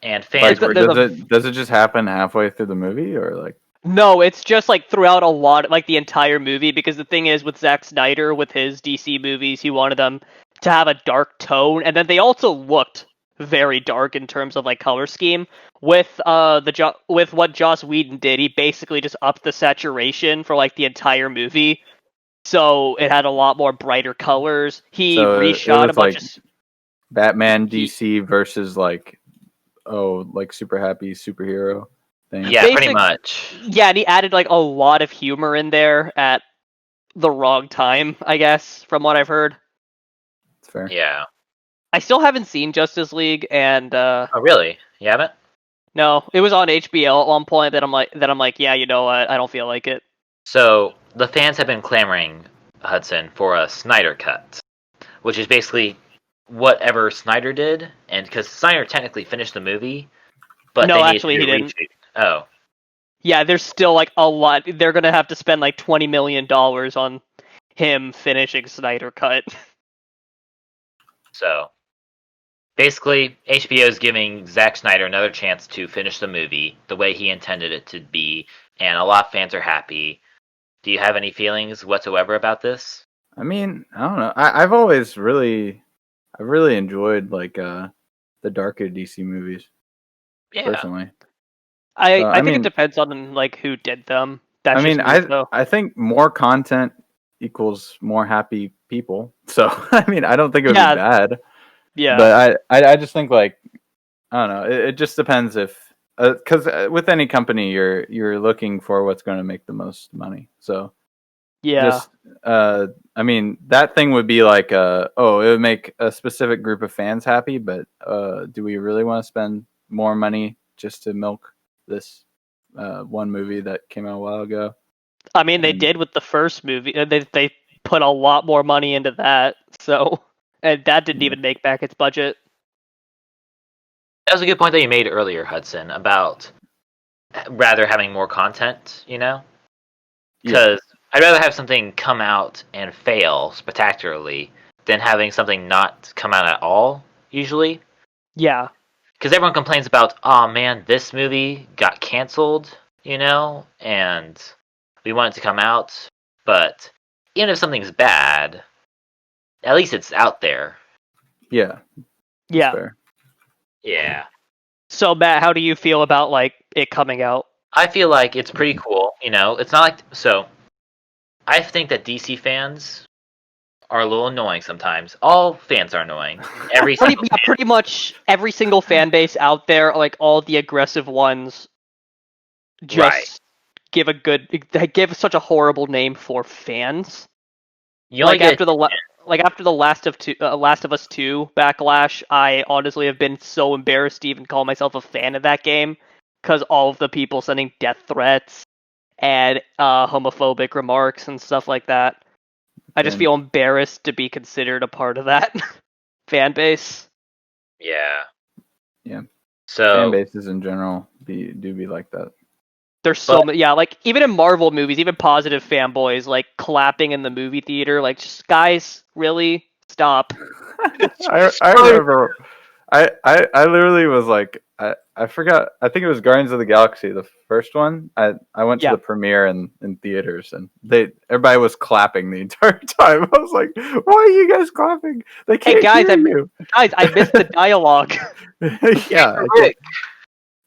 And fans Like, were does it just happen halfway through the movie, or like? No, it's just like throughout a lot, like the entire movie. Because the thing is, with Zack Snyder, with his DC movies, he wanted them to have a dark tone, and then they also looked very dark in terms of like color scheme. With with what Joss Whedon did, he basically just upped the saturation for like the entire movie, so it had a lot more brighter colors. He So reshot it a bunch was of. Batman DC versus like super happy superhero thing. yeah, pretty much. Yeah, and he added like a lot of humor in there at the wrong time, I guess, from what I've heard. It's fair. Yeah. I still haven't seen Justice League, and Oh, really? You haven't? no, it was on HBO at one point that I'm like, yeah, you know what? I don't feel like it. So the fans have been clamoring, Hudson, for a Snyder cut, which is basically whatever Snyder did, and because Snyder technically finished the movie, but No, they needed actually, to do a he didn't. reshoot. Oh, Yeah, there's still like a lot. They're gonna have to spend like $20 million on him finishing Snyder Cut. so basically HBO is giving Zack Snyder another chance to finish the movie the way he intended it to be, and a lot of fans are happy. Do you have any feelings whatsoever about this? I mean, I don't know. I've always really enjoyed like the darker DC movies personally. I think it depends on like who did them. That's I think more content equals more happy people. So I mean, I don't think it would be bad. Yeah. But I just think like I don't know. It just depends if because with any company you're looking for what's going to make the most money. So yeah. Just I mean that thing would be like it would make a specific group of fans happy, but do we really want to spend more money just to milk this one movie that came out a while ago? I mean, they did with the first movie. They put a lot more money into that, so and that didn't even make back its budget. That was a good point that you made earlier, Hudson, about rather having more content, Because I'd rather have something come out and fail spectacularly than having something not come out at all, usually. Yeah. Because everyone complains about, oh man, this movie got canceled, and we want it to come out. But even if something's bad, at least it's out there. Yeah. Yeah. Fair. Yeah. So Matt, how do you feel about like it coming out? I feel like it's pretty cool. It's not like so. I think that DC fans are a little annoying sometimes. All fans are annoying. Pretty much every single fan base out there, like all the aggressive ones, just give such a horrible name for fans. After the Last of Us 2 backlash, I honestly have been so embarrassed to even call myself a fan of that game because all of the people sending death threats and homophobic remarks and stuff like that. I just feel embarrassed to be considered a part of that fan base. Yeah. Yeah. So fan bases in general do be like that. There's so many, like even in Marvel movies, even positive fanboys like clapping in the movie theater, like just guys, really Stop. I remember. I literally was like, I forgot. I think it was Guardians of the Galaxy, the first one. I went to the premiere in theaters, and everybody was clapping the entire time. I was like, why are you guys clapping? They can't hear you. Guys, I missed the dialogue. Yeah,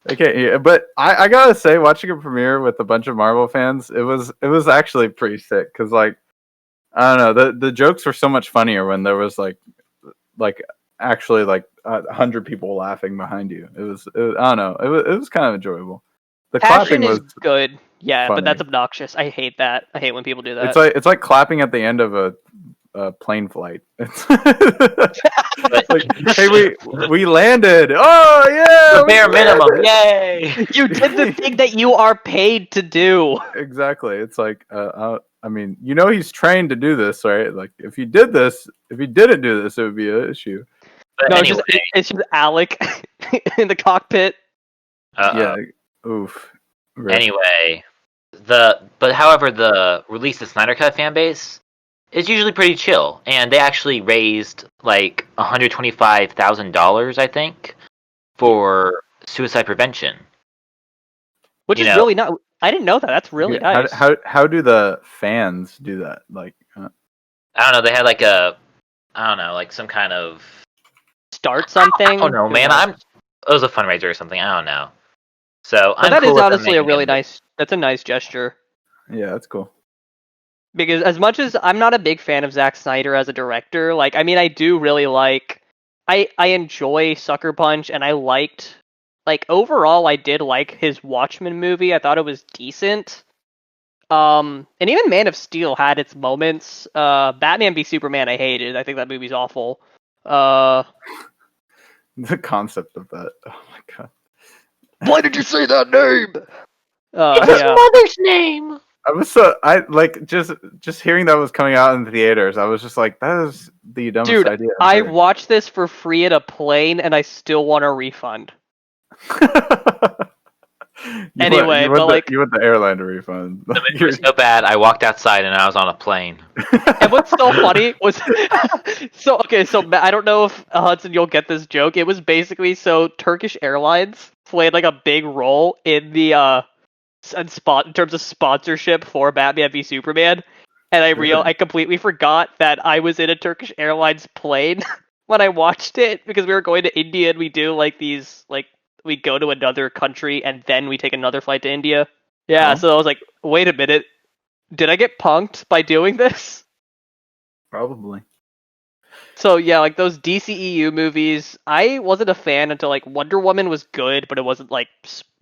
I can't hear. But I gotta say, watching a premiere with a bunch of Marvel fans, it was actually pretty sick. Because like, I don't know, the jokes were so much funnier when there was like actually like 100 people laughing behind you. It was I don't know. It was kind of enjoyable. The Passion clapping was good. Yeah, funny. but that's obnoxious. I hate that. I hate when people do that. It's like clapping at the end of a plane flight. It's like, hey, we landed. Oh yeah, the bare minimum. Yay! You did the thing that you are paid to do. Exactly. It's like I mean, he's trained to do this, right? Like if he didn't do this, it would be an issue. But no, anyway. it's just Alec in the cockpit. Yeah. Oof. Rip. Anyway, however, the release of Snyder Cut fan base is usually pretty chill, and they actually raised like $125,000, I think, for suicide prevention. Which is really not. I didn't know that. That's really nice. How do the fans do that? Like, I don't know. They had like like some kind of start something. I don't know, man. It was a fundraiser or something. I don't know. So that is honestly a really nice. That's a nice gesture. Yeah, that's cool. Because as much as I'm not a big fan of Zack Snyder as a director, like I mean, I do really like. I enjoy Sucker Punch, and I liked. Like overall, I did like his Watchmen movie. I thought it was decent. And even Man of Steel had its moments. Batman v Superman, I hated. I think that movie's awful. The concept of that. Oh my god. Why did you say that name? It's his mother's name. I like just hearing that was coming out in the theaters. I was just like, that is the dumbest idea. I watched this for free at a plane, and I still want a refund. Anyway, you want the airline to refund. The movie was so bad, I walked outside and I was on a plane. And what's so funny was, so I don't know if Hudson, you'll get this joke. It was basically Turkish Airlines played like a big role in the in terms of sponsorship for Batman v Superman, and I completely forgot that I was in a Turkish Airlines plane when I watched it because we were going to India and we do like these like. We go to another country and then we take another flight to India. Yeah, So I was like, wait a minute. Did I get punked by doing this? Probably. So yeah, like those DCEU movies, I wasn't a fan until like Wonder Woman was good, but it wasn't like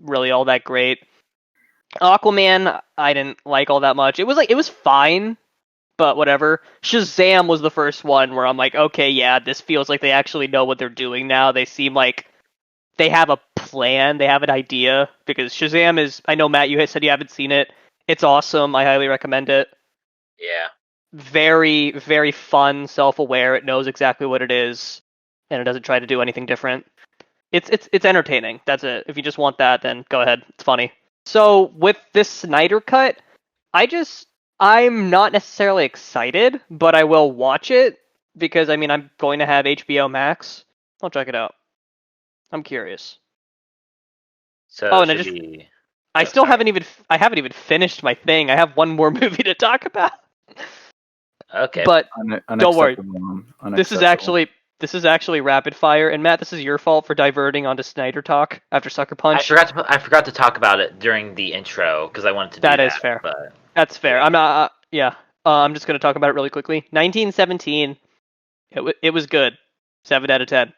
really all that great. Aquaman, I didn't like all that much. It was fine, but whatever. Shazam was the first one where I'm like, okay, yeah, this feels like they actually know what they're doing now. They seem like they have a plan, they have an idea, because Shazam is, I know Matt, you said you haven't seen it. It's awesome, I highly recommend it. Yeah. Very, very fun, self-aware, it knows exactly what it is, and it doesn't try to do anything different. It's entertaining, that's it. If you just want that, then go ahead, it's funny. So, with this Snyder Cut, I'm not necessarily excited, but I will watch it, because, I mean, I'm going to have HBO Max. I'll check it out. I'm curious. So and I haven't even finished my thing. I have one more movie to talk about. Okay. But don't worry. This is actually rapid fire, and Matt, this is your fault for diverting onto Snyder talk after Sucker Punch. I forgot to talk about it during the intro because I wanted to do that. That is fair. But... That's fair. I'm not. I'm just going to talk about it really quickly. 1917. It was good. 7 out of 10.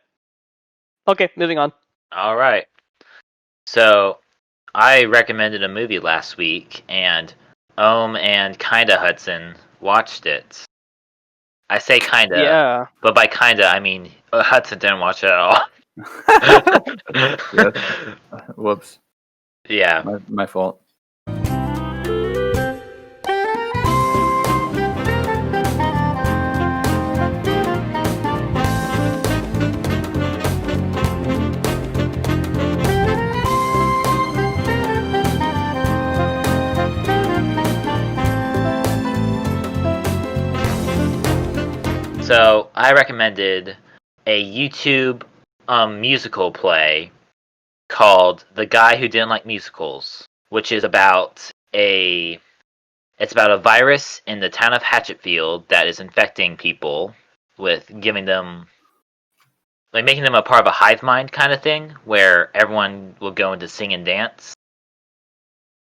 Okay, moving on. All right. So, I recommended a movie last week, and and kinda Hudson watched it. I say kinda, yeah. But by kinda, I mean Hudson didn't watch it at all. Yes. Whoops. Yeah. My fault. So, I recommended a YouTube musical play called "The Guy Who Didn't Like Musicals," which is about a virus in the town of Hatchetfield that is infecting people with giving them, like, making them a part of a hive mind kind of thing, where everyone will go into sing and dance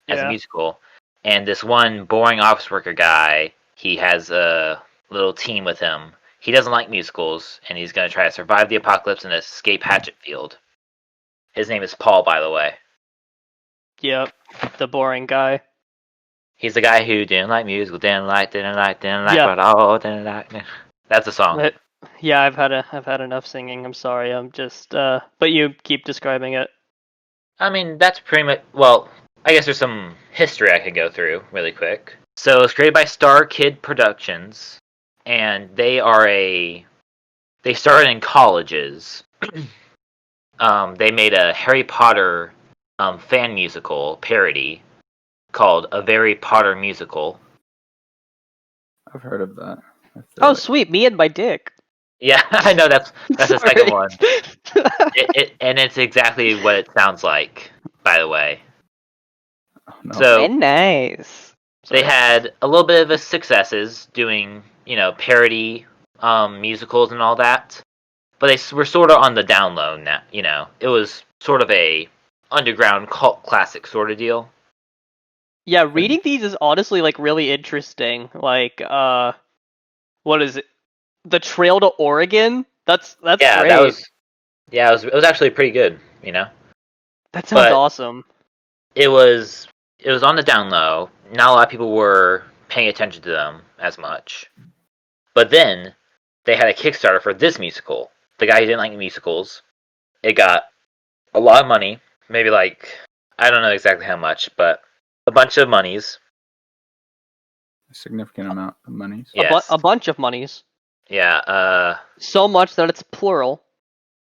as a musical. And this one boring office worker guy, he has a little team with him. He doesn't like musicals, and he's going to try to survive the apocalypse and escape Hatchetfield. His name is Paul, by the way. Yep, the boring guy. He's the guy who didn't like musical, didn't like, Yeah. but all didn't like. That's the song. Yeah, I've had enough singing. I'm sorry. I'm just but you keep describing it. I mean, that's pretty much. Well, I guess there's some history I could go through really quick. So it's created by Star Kid Productions, and they started in colleges. They made a Harry Potter fan musical parody called A Very Potter Musical. I've heard of that. Oh, sweet! Me and my dick. Yeah, I know that's the second Sorry. one. And it's exactly what it sounds like, by the way. Oh, no. So nice. they had a little bit of a successes doing, parody musicals and all that, but they were sort of on the down low now. It was sort of a underground cult classic sort of deal. Yeah, reading these is honestly like really interesting. Like, what is it? The Trail to Oregon. That's Yeah, great. that was. Yeah, it was actually pretty good. That sounds but awesome. It was on the down low. Not a lot of people were paying attention to them as much. But then they had a Kickstarter for this musical. The guy who didn't like musicals. It got a lot of money. Maybe I don't know exactly how much, but a bunch of monies. A significant amount of money. Yes. A bunch of monies. Yeah. So much that it's plural.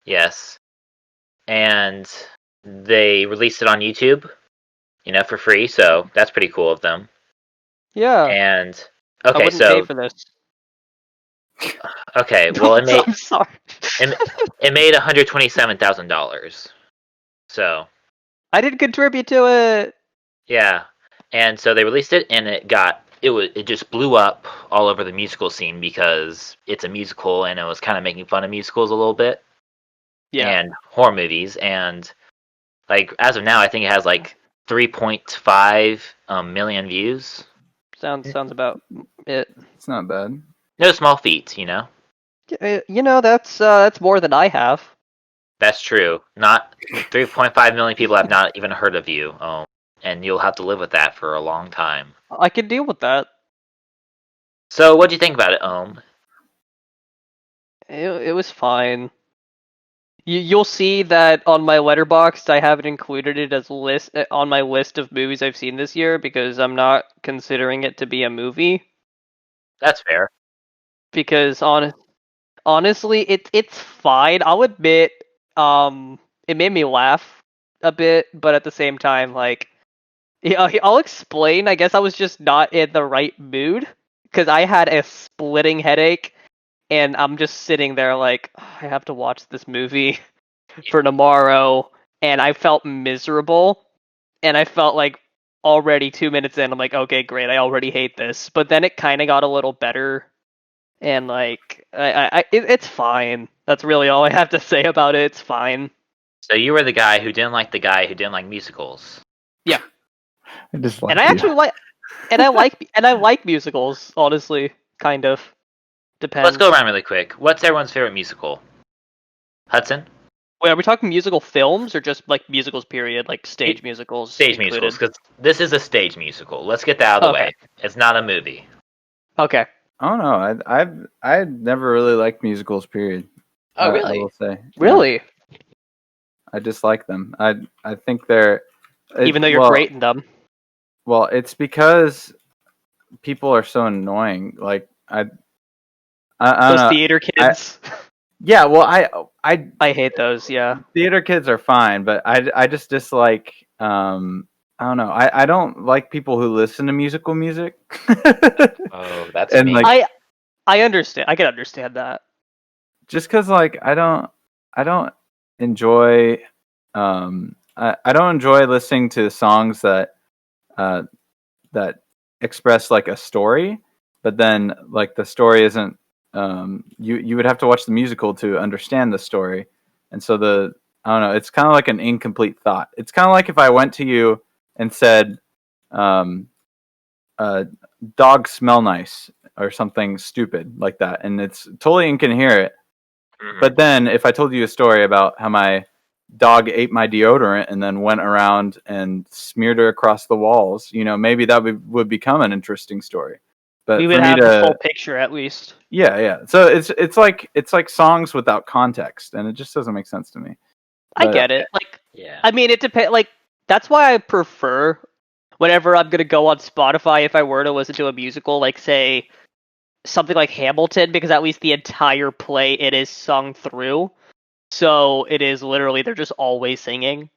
Yes. And they released it on YouTube, for free. So that's pretty cool of them. Yeah. And I okay, wouldn't so pay for this. okay, well it made I'm sorry. it made $127,000. So I didn't contribute to it. yeah, and so they released it, and it just blew up all over the musical scene because it's a musical, and it was kind of making fun of musicals a little bit, and horror movies, and as of now, I think it has 3.5 million views. Sounds about it. It's not bad. No small feat, That's more than I have. That's true. Not 3.5 million people have not even heard of you, and you'll have to live with that for a long time. I can deal with that. So, what do you think about it, Ohm? It was fine. You'll see that on my Letterboxd, I haven't included it as on my list of movies I've seen this year because I'm not considering it to be a movie. That's fair. Because honestly, it's fine. I'll admit, it made me laugh a bit, but at the same time, I'll explain. I guess I was just not in the right mood because I had a splitting headache, and I'm just sitting there I have to watch this movie for tomorrow, and I felt miserable, and I felt already 2 minutes in, I'm like, okay, great, I already hate this. But then it kind of got a little better, and it's fine. That's really all I have to say about it. It's fine. So you were the guy who didn't like the guy who didn't like musicals. Yeah. I just like. And I actually like musicals. Honestly, kind of depends. Let's go around really quick. What's everyone's favorite musical? Hudson? Wait, are we talking musical films or just musicals? Period, stage musicals. Stage musicals, because this is a stage musical. Let's get that out of the way. It's not a movie. Okay. I don't know. I've never really liked musicals. Period. Oh, really? I will say. Really? Yeah. I just like them. I think they're. Even though you're great in them. Well, it's because people are so annoying. I those theater kids. Yeah, well, I hate those. Yeah, theater kids are fine, but I just dislike. I don't know. I don't like people who listen to musical music. Oh, that's and me. I understand. I can understand that. just because like I don't enjoy I don't enjoy listening to songs that that express like a story, but then like the story isn't you would have to watch the musical to understand the story, and so I don't know, it's kind of like an incomplete thought. It's kind of like if I went to you and said dogs smell nice or something stupid like that, and it's totally incoherent. But then if I told you a story about how my dog ate my deodorant and then went around and smeared it across the walls, maybe that would become an interesting story. But We for would me have to, the full picture at least. yeah. So it's like songs without context, and it just doesn't make sense to me. I But, get it. Like, Yeah. I mean, it depends. Like, that's why I prefer whenever I'm gonna go on Spotify, if I were to listen to a musical, like say something like Hamilton, because at least the entire play it is sung through. So it is literally they're just always singing.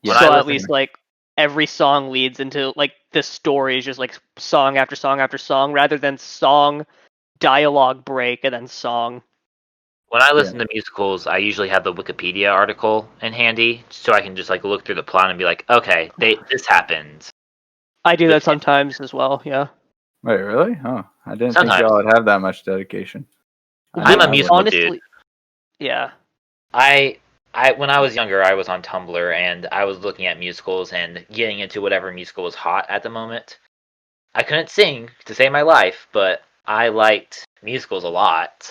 Yeah. So at least like every song leads into like the story is just like song after song after song, rather than song, dialogue break, and then song. When I listen to musicals, I usually have the Wikipedia article in handy, so I can just like look through the plot and be like, okay, this happened. I do that sometimes as well. Yeah. Wait, really? Oh, I didn't think Sometimes. y'all would have that much dedication. I'm a musical Honestly, dude. yeah. I when I was younger, I was on Tumblr and I was looking at musicals and getting into whatever musical was hot at the moment. I couldn't sing to save my life, but I liked musicals a lot.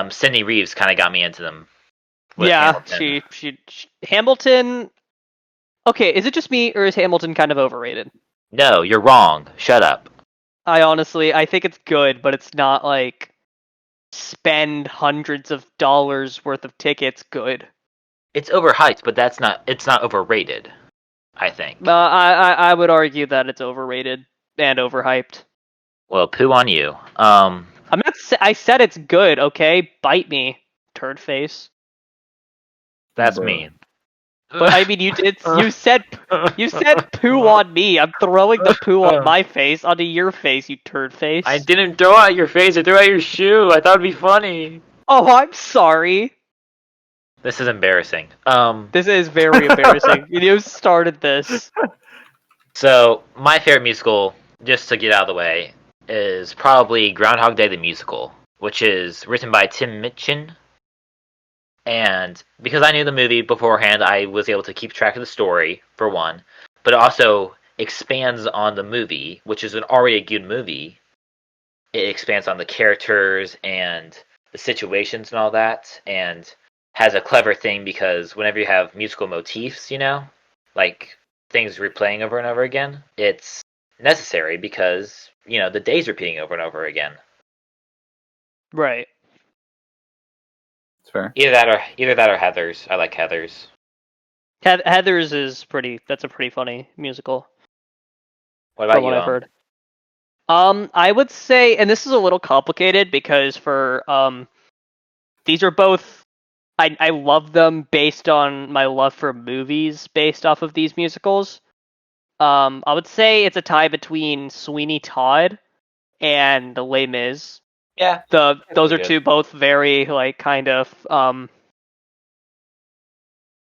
Cindy Reeves kind of got me into them. With Yeah, Hamilton. she Hamilton. Okay, is it just me or is Hamilton kind of overrated? No, you're wrong. Shut up. I think it's good, but it's not like spend hundreds of dollars worth of tickets good. It's overhyped, but it's not overrated. I think. I would argue that it's overrated and overhyped. Well, poo on you. I'm not. I said it's good. Okay, bite me, turd face. That's Bro. mean. But I mean, you did. You said poo on me. I'm throwing the poo on my face onto your face, you turd face. I didn't throw out your face. I threw out your shoe. I thought it'd be funny. Oh, I'm sorry. This is embarrassing. This is very embarrassing. You started this. So my favorite musical, just to get out of the way, is probably Groundhog Day the musical, which is written by Tim Minchin. And because I knew the movie beforehand, I was able to keep track of the story, for one. But it also expands on the movie, which is an already good movie. It expands on the characters and the situations and all that, and has a clever thing because whenever you have musical motifs, like things replaying over and over again, it's necessary because, the day's repeating over and over again. Right. It's fair. Either that or Heathers. I like Heathers. Heathers is pretty. That's a pretty funny musical. What about From you? what I've heard. I would say, and this is a little complicated because these are both. I love them based on my love for movies based off of these musicals. I would say it's a tie between Sweeney Todd and Les Mis. Yeah. Those are two both very like kind of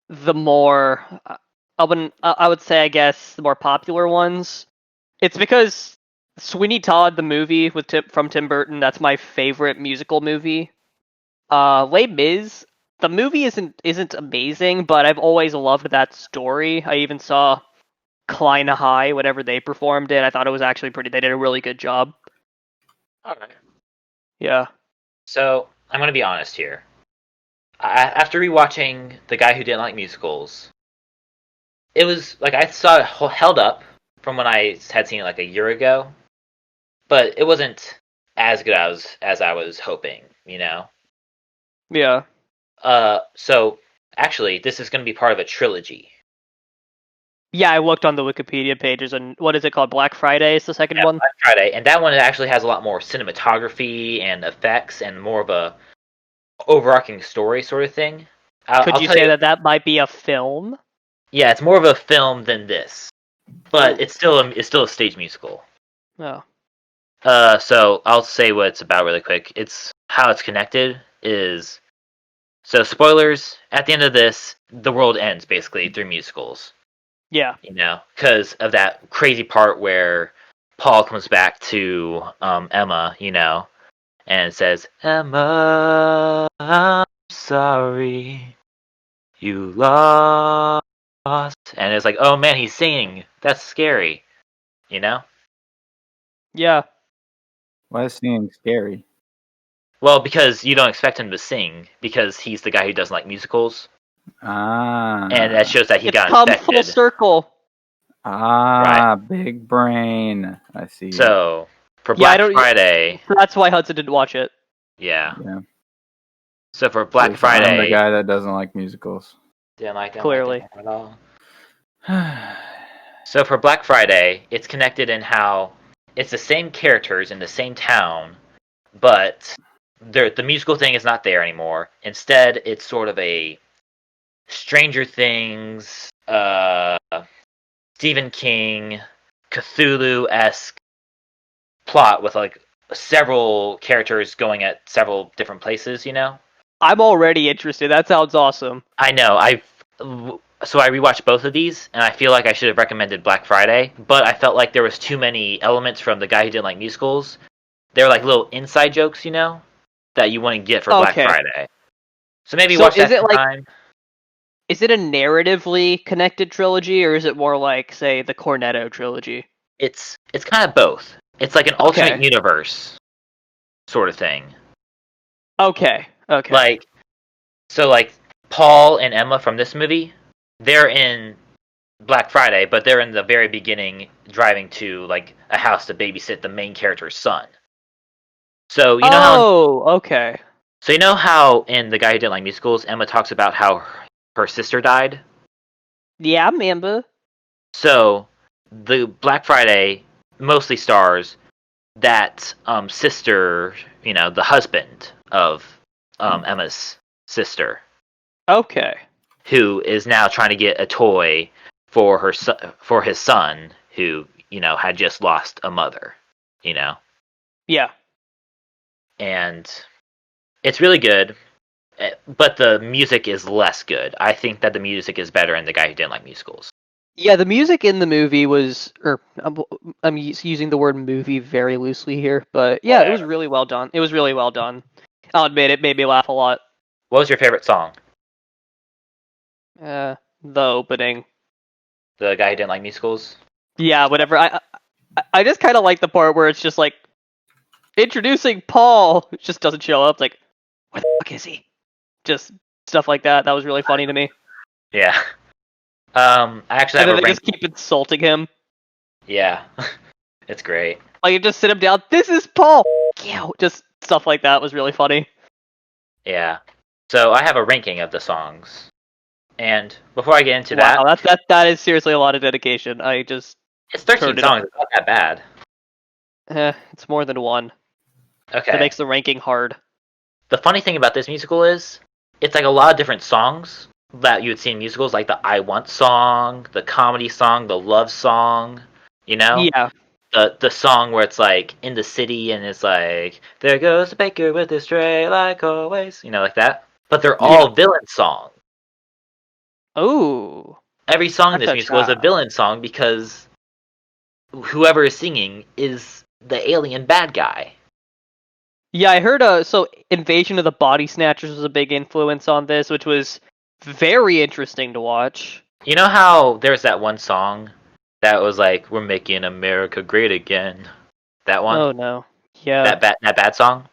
the more I would say I guess the more popular ones. It's because Sweeney Todd the movie with from Tim Burton, that's my favorite musical movie. Les Mis, the movie isn't amazing, but I've always loved that story. I even saw Klein High, whatever they performed it. I thought it was actually pretty. They did a really good job. All right. Yeah. So I'm gonna be honest here. After rewatching The Guy Who Didn't Like Musicals, it was like I saw it held up from when I had seen it like a year ago, but it wasn't as good as I was hoping. Yeah. So actually, this is gonna be part of a trilogy. Yeah, I looked on the Wikipedia pages, and what is it called? Black Friday is the second one? Black Friday, and that one actually has a lot more cinematography and effects and more of a overarching story sort of thing. Could you say that might be a film? Yeah, it's more of a film than this, but it's still a stage musical. Oh. So I'll say what it's about really quick. It's how it's connected is, so spoilers, at the end of this, the world ends basically through musicals. Yeah. You know, because of that crazy part where Paul comes back to Emma, you know, and says, Emma, I'm sorry you lost. And it's like, oh man, he's singing. That's scary. You know? Yeah. Why is singing scary? Well, because you don't expect him to sing, because he's the guy who doesn't like musicals. Ah. And that shows that he It's got come infected. full circle. Ah, big brain. I see. So, for Yeah, Black Friday... That's why Hudson didn't watch it. Yeah. Yeah. So for Black So I'm the Friday... guy that doesn't like musicals. Didn't like them Clearly. at all. So for Black Friday, it's connected in how it's the same characters in the same town, but the musical thing is not there anymore. Instead, it's sort of a Stranger Things, Stephen King, Cthulhu-esque plot with like several characters going at several different places, you know? I'm already interested. That sounds awesome. I know. So I rewatched both of these, and I feel like I should have recommended Black Friday, but I felt like there was too many elements from the guy who didn't like musicals. They're like little inside jokes, you know, that you wouldn't get for Black Friday. So maybe watch that sometime. Is it a narratively connected trilogy, or is it more like, say, the Cornetto trilogy? It's kind of both. It's like an alternate universe sort of thing. Okay. Like Paul and Emma from this movie, they're in Black Friday, but they're in the very beginning driving to like a house to babysit the main character's son. So you know okay. So you know how in The Guy Who Didn't Like Musicals, Emma talks about how her sister died? Yeah, I remember. So the Black Friday mostly stars that sister, you know, the husband of Emma's sister. Okay. Who is now trying to get a toy for his son, who, you know, had just lost a mother, you know? Yeah. And it's really good, but the music is less good. I think that the music is better in The Guy Who Didn't Like Musicals. Yeah, the music in the movie was, I'm using the word movie very loosely here, but yeah, It was really well done. It was really well done. I'll admit it made me laugh a lot. What was your favorite song? The opening. The Guy Who Didn't Like Musicals? Yeah, whatever. I just kind of like the part where it's just like, introducing Paul, it just doesn't show up. It's like, where the fuck is he? Just stuff like that. That was really funny to me. Yeah. I actually have and then they just keep insulting him. Yeah. It's great. Like, you just sit him down. This is Paul. Just stuff like that was really funny. Yeah. So I have a ranking of the songs. And before I get into that... Wow, that is seriously a lot of dedication. It's 13 songs. It's not that bad. It's more than one. Okay. That makes the ranking hard. The funny thing about this musical is, it's like a lot of different songs that you would see in musicals, like the I Want song, the comedy song, the love song, you know? Yeah. The song where it's like in the city and it's like, there goes the baker with his tray like always, you know, like that. But they're all villain songs. Oh. Every song in this musical is a villain song because whoever is singing is the alien bad guy. Yeah, I heard so Invasion of the Body Snatchers was a big influence on this, which was very interesting to watch. You know how there's that one song that was like, we're making America great again? That one? Oh no. Yeah. That bad song?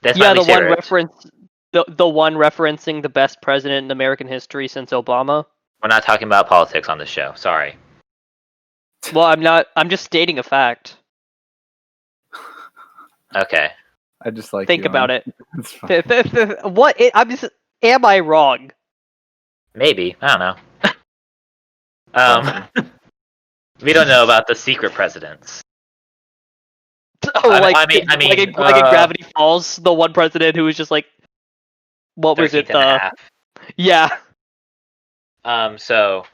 That's yeah, my least favorite. the one referencing the best president in American history since Obama. We're not talking about politics on this show. Sorry. Well, I'm just stating a fact. Okay. I just like think about it. What? Am I wrong? Maybe. I don't know. We don't know about the secret presidents. Oh, like in Gravity Falls, the one president who was just like, what was it? Yeah. So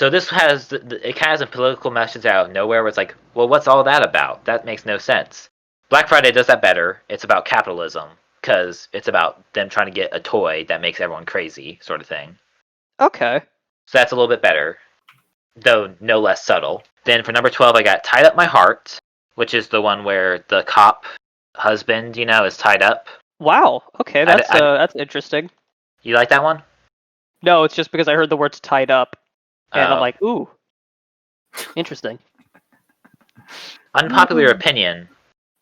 this has it has a political message out of nowhere where it's like, well, what's all that about? That makes no sense. Black Friday does that better. It's about capitalism. because it's about them trying to get a toy that makes everyone crazy, sort of thing. Okay. So that's a little bit better, though no less subtle. Then for number 12, I got Tied Up My Heart, which is the one where the cop husband, is tied up. Wow. Okay, that's interesting. You like that one? No, it's just because I heard the words tied up, and I'm Oh. like, ooh, interesting. Unpopular opinion,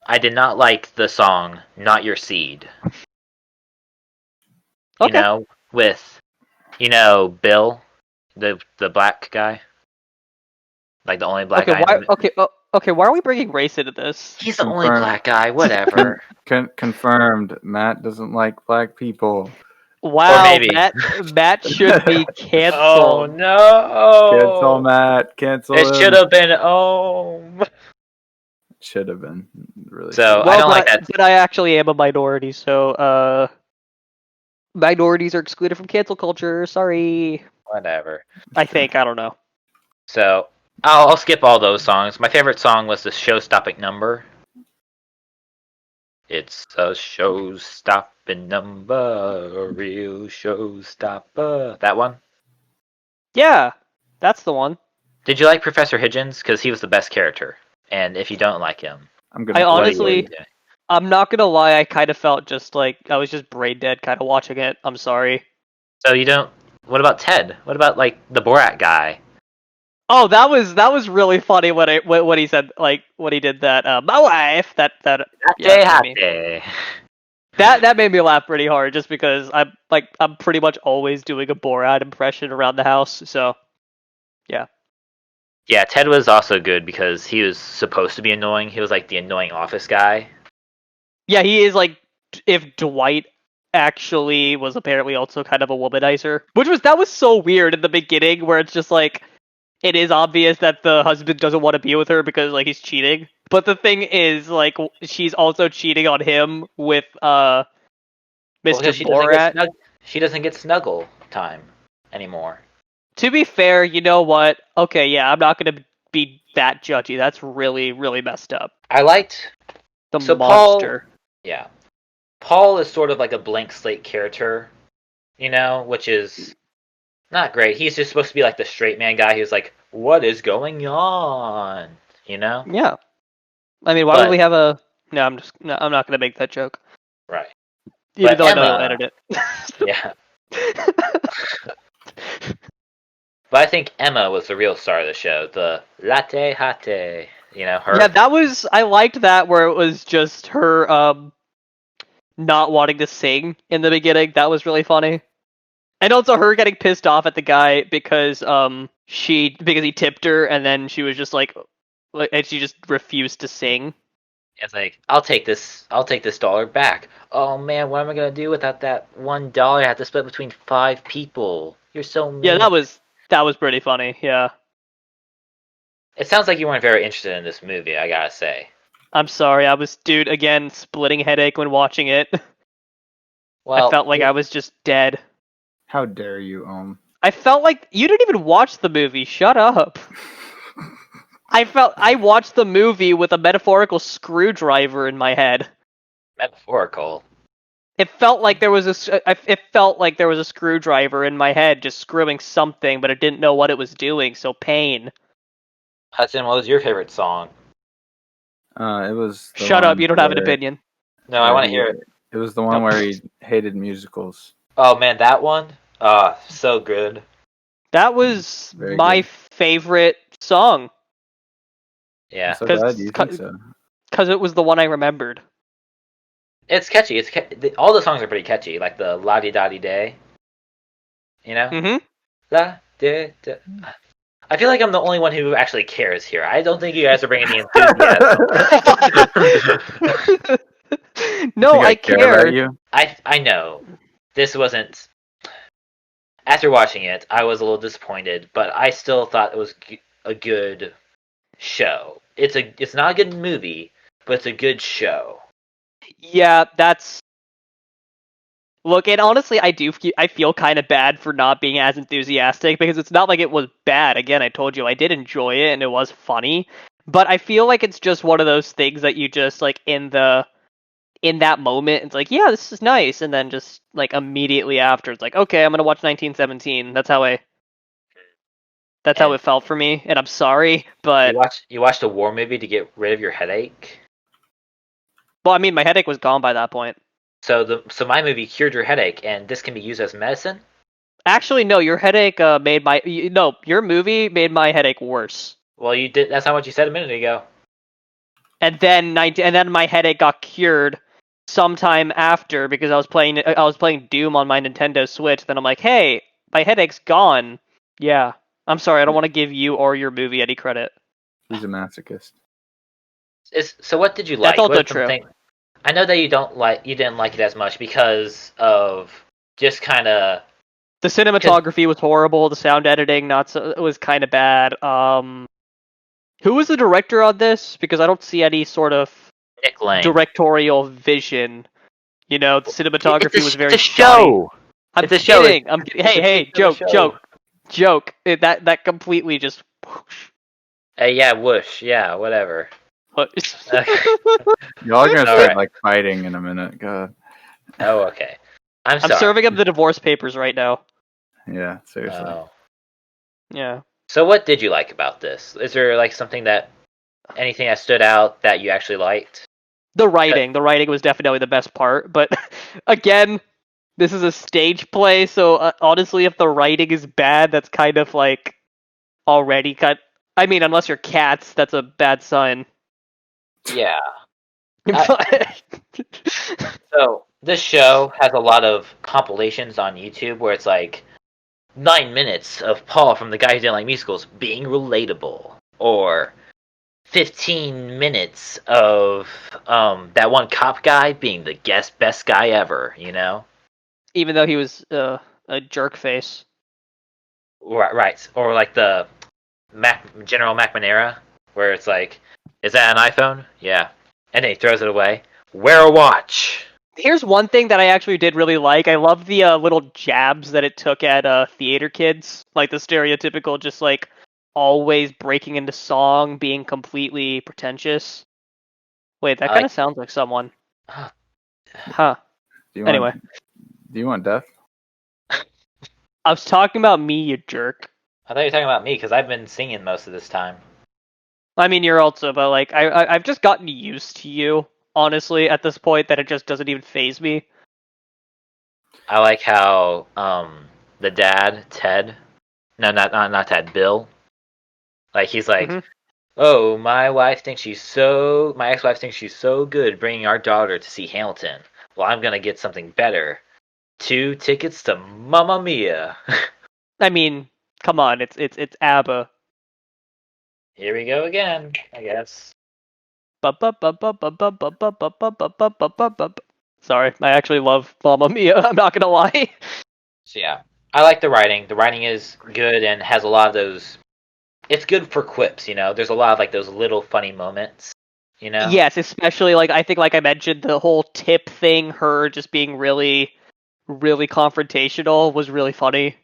I did not like the song Not Your Seed. Okay. With, Bill, the black guy. Like the only black guy. Okay, why are we bringing race into this? He's the only black guy, whatever. Confirmed. Matt doesn't like black people. Wow, Or maybe. Matt should be canceled. Oh no! Cancel Matt. Cancel him. It should have been Should have been. Really. So, Well, I don't like that. But I actually am a minority, so minorities are excluded from cancel culture. Sorry. Whatever. I think, I don't know. So, I'll skip all those songs. My favorite song was the show-stopping number. It's a show-stopping number, a real show-stopper. That one? Yeah, that's the one. Did you like Professor Higgins? Because he was the best character. And if you don't like him, I honestly, I'm not gonna lie, I kind of felt just like I was just brain dead kind of watching it. I'm sorry. So you don't... What about Ted? What about, like, the Borat guy? Oh, that was really funny when he said, like, when he did that, my wife, that Day. that made me laugh pretty hard just because I'm pretty much always doing a Borat impression around the house, so yeah. Yeah, Ted was also good because he was supposed to be annoying. He was like the annoying office guy. Yeah, he is like if Dwight actually was apparently also kind of a womanizer, that was so weird in the beginning where it's just like it is obvious that the husband doesn't want to be with her because like he's cheating. But the thing is like she's also cheating on him with Mr. Borat. She doesn't get snuggle time anymore. To be fair, you know what? Okay, yeah, I'm not gonna be that judgy. That's really, really messed up. I liked the monster. Paul is sort of like a blank slate character, which is not great. He's just supposed to be like the straight man guy who's like, what is going on? Yeah. I mean, why would we have a... No, I'm not going to make that joke. Right. Even though Emma... I know you'll edit it. Yeah. But I think Emma was the real star of the show. The latte hate, her. Yeah, that was... I liked that where it was just her not wanting to sing in the beginning. That was really funny. And also her getting pissed off at the guy because he tipped her and then she was just like and she just refused to sing. It's like, I'll take this dollar back. Oh man, what am I gonna do without that $1? I have to split between 5 people. You're so mean. Yeah, that was pretty funny, yeah. It sounds like you weren't very interested in this movie, I gotta say. I'm sorry, again, splitting headache when watching it. Well, I felt like I was just dead. How dare you, I felt like you didn't even watch the movie. Shut up. I watched the movie with a metaphorical screwdriver in my head. Metaphorical. It felt like there was a screwdriver in my head just screwing something, but it didn't know what it was doing. So pain. Hudson, what was your favorite song? It was. Shut up! You don't have an opinion. No, I want to hear it. It was the one where he hated musicals. Oh man, that one. So good. That was my favorite song. Yeah. I'm so glad you think so. Because it was the one I remembered. It's catchy. All the songs are pretty catchy, like the La Di Da Di Day. Mm-hmm. La Di Da. I feel like I'm the only one who actually cares here. I don't think you guys are bringing the enthusiasm. No, I care. I know. This wasn't... After watching it, I was a little disappointed, but I still thought it was a good show. It's not a good movie, but it's a good show. Yeah, that's... Look, and honestly, I feel kind of bad for not being as enthusiastic, because it's not like it was bad. Again, I told you, I did enjoy it, and it was funny. But I feel like it's just one of those things that you just, like, in the in that moment, it's like, yeah, this is nice, and then just like immediately after, it's like, okay, I'm gonna watch 1917. That's how it felt for me, and I'm sorry, but You watched a war movie to get rid of your headache. well, I mean, my headache was gone by that point. So my movie cured your headache, and this can be used as medicine. Actually, no, your headache your movie made my headache worse. Well, you did. That's not what you said a minute ago. And then my headache got cured sometime after because I was playing Doom on my Nintendo Switch. Then I'm like, hey, my headache's gone. Yeah, I'm sorry, I don't want to give you or your movie any credit. He's a masochist. So what did you like? That's also true. I know that you didn't like it as much because of just kind of the cinematography was horrible. The sound editing it was kind of bad. Who was the director on this? Because I don't see any sort of Nick Lane. directorial vision. You know, the cinematography was very It's a show. I'm it's a kidding. show. I'm kidding. Hey, joke. That completely just. Yeah, whoosh. Yeah, whatever. What? Y'all are gonna start Alright. like fighting in a minute. God. Oh, okay. I'm I'm sorry. serving up the divorce papers right now. Yeah, seriously. Oh. Yeah. So what did you like about this? Is there like anything that stood out that you actually liked? The writing was definitely the best part, but again, this is a stage play, so honestly, if the writing is bad, that's kind of like already cut. I mean, unless you're Cats, that's a bad sign. Yeah. So this show has a lot of compilations on YouTube where it's like 9 minutes of Paul from The Guy Who Didn't Like Musicals being relatable, or 15 minutes of that one cop guy being the best guy ever, you know? Even though he was a jerk face. Right. Or like the General McNamara, where it's like, is that an iPhone? Yeah. And then he throws it away. Wear a watch. Here's one thing that I actually did really like. I love the little jabs that it took at theater kids. Like the stereotypical, just like always breaking into song, being completely pretentious. Wait, that kind of sounds like someone. Huh. Do you want death? I was talking about me, you jerk. I thought you were talking about me because I've been singing most of this time. I mean, you're also, but like, I've just gotten used to you, honestly, at this point, that it just doesn't even faze me. I like how the dad, Ted, no, not Ted, Bill, like he's like, oh, my ex-wife thinks she's so good bringing our daughter to see Hamilton. Well, I'm gonna get something better. 2 tickets to Mamma Mia. I mean, come on, it's ABBA. Here we go again, I guess. Sorry, I actually love Mamma Mia. I'm not gonna lie. So yeah, I like the writing. The writing is good and has a lot of those. It's good for quips, you know. There's a lot of like those little funny moments, you know. Yes, especially like I think, like I mentioned, the whole tip thing, her just being really, really confrontational was really funny.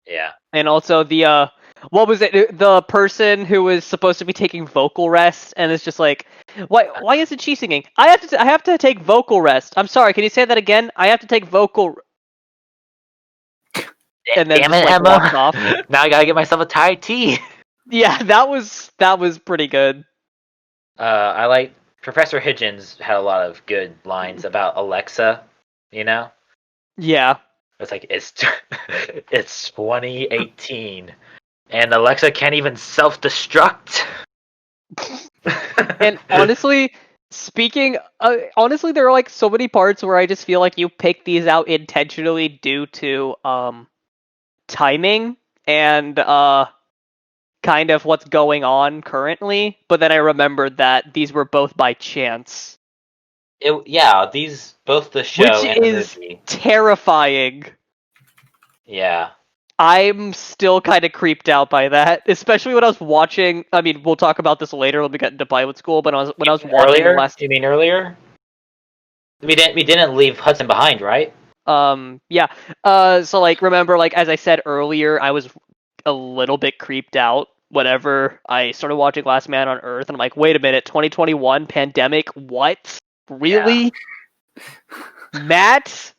Yeah. And also the what was it? The person who was supposed to be taking vocal rest, and it's just like, why isn't she singing? I have to take vocal rest. I'm sorry. Can you say that again? I have to take vocal. And then Damn just, it, like, Emma! walked off. Now I gotta get myself a Thai tea. Yeah, that was pretty good. I like Professor Hitchens had a lot of good lines about Alexa. You know. Yeah. It's like it's 2018, and Alexa can't even self-destruct. And honestly, honestly, there are like so many parts where I just feel like you pick these out intentionally due to timing and kind of what's going on currently. But then I remembered that these were both by chance. These both the show Which and is the movie. Terrifying. Yeah. I'm still kind of creeped out by that, especially when I was watching. I mean, we'll talk about this later when we get into pilot school. But when I was watching earlier? last, You mean earlier? We didn't leave Hudson behind, right? Yeah. So like, remember, like as I said earlier, I was a little bit creeped out whenever I started watching Last Man on Earth, and I'm like, wait a minute, 2021 pandemic, what? Really? Matt,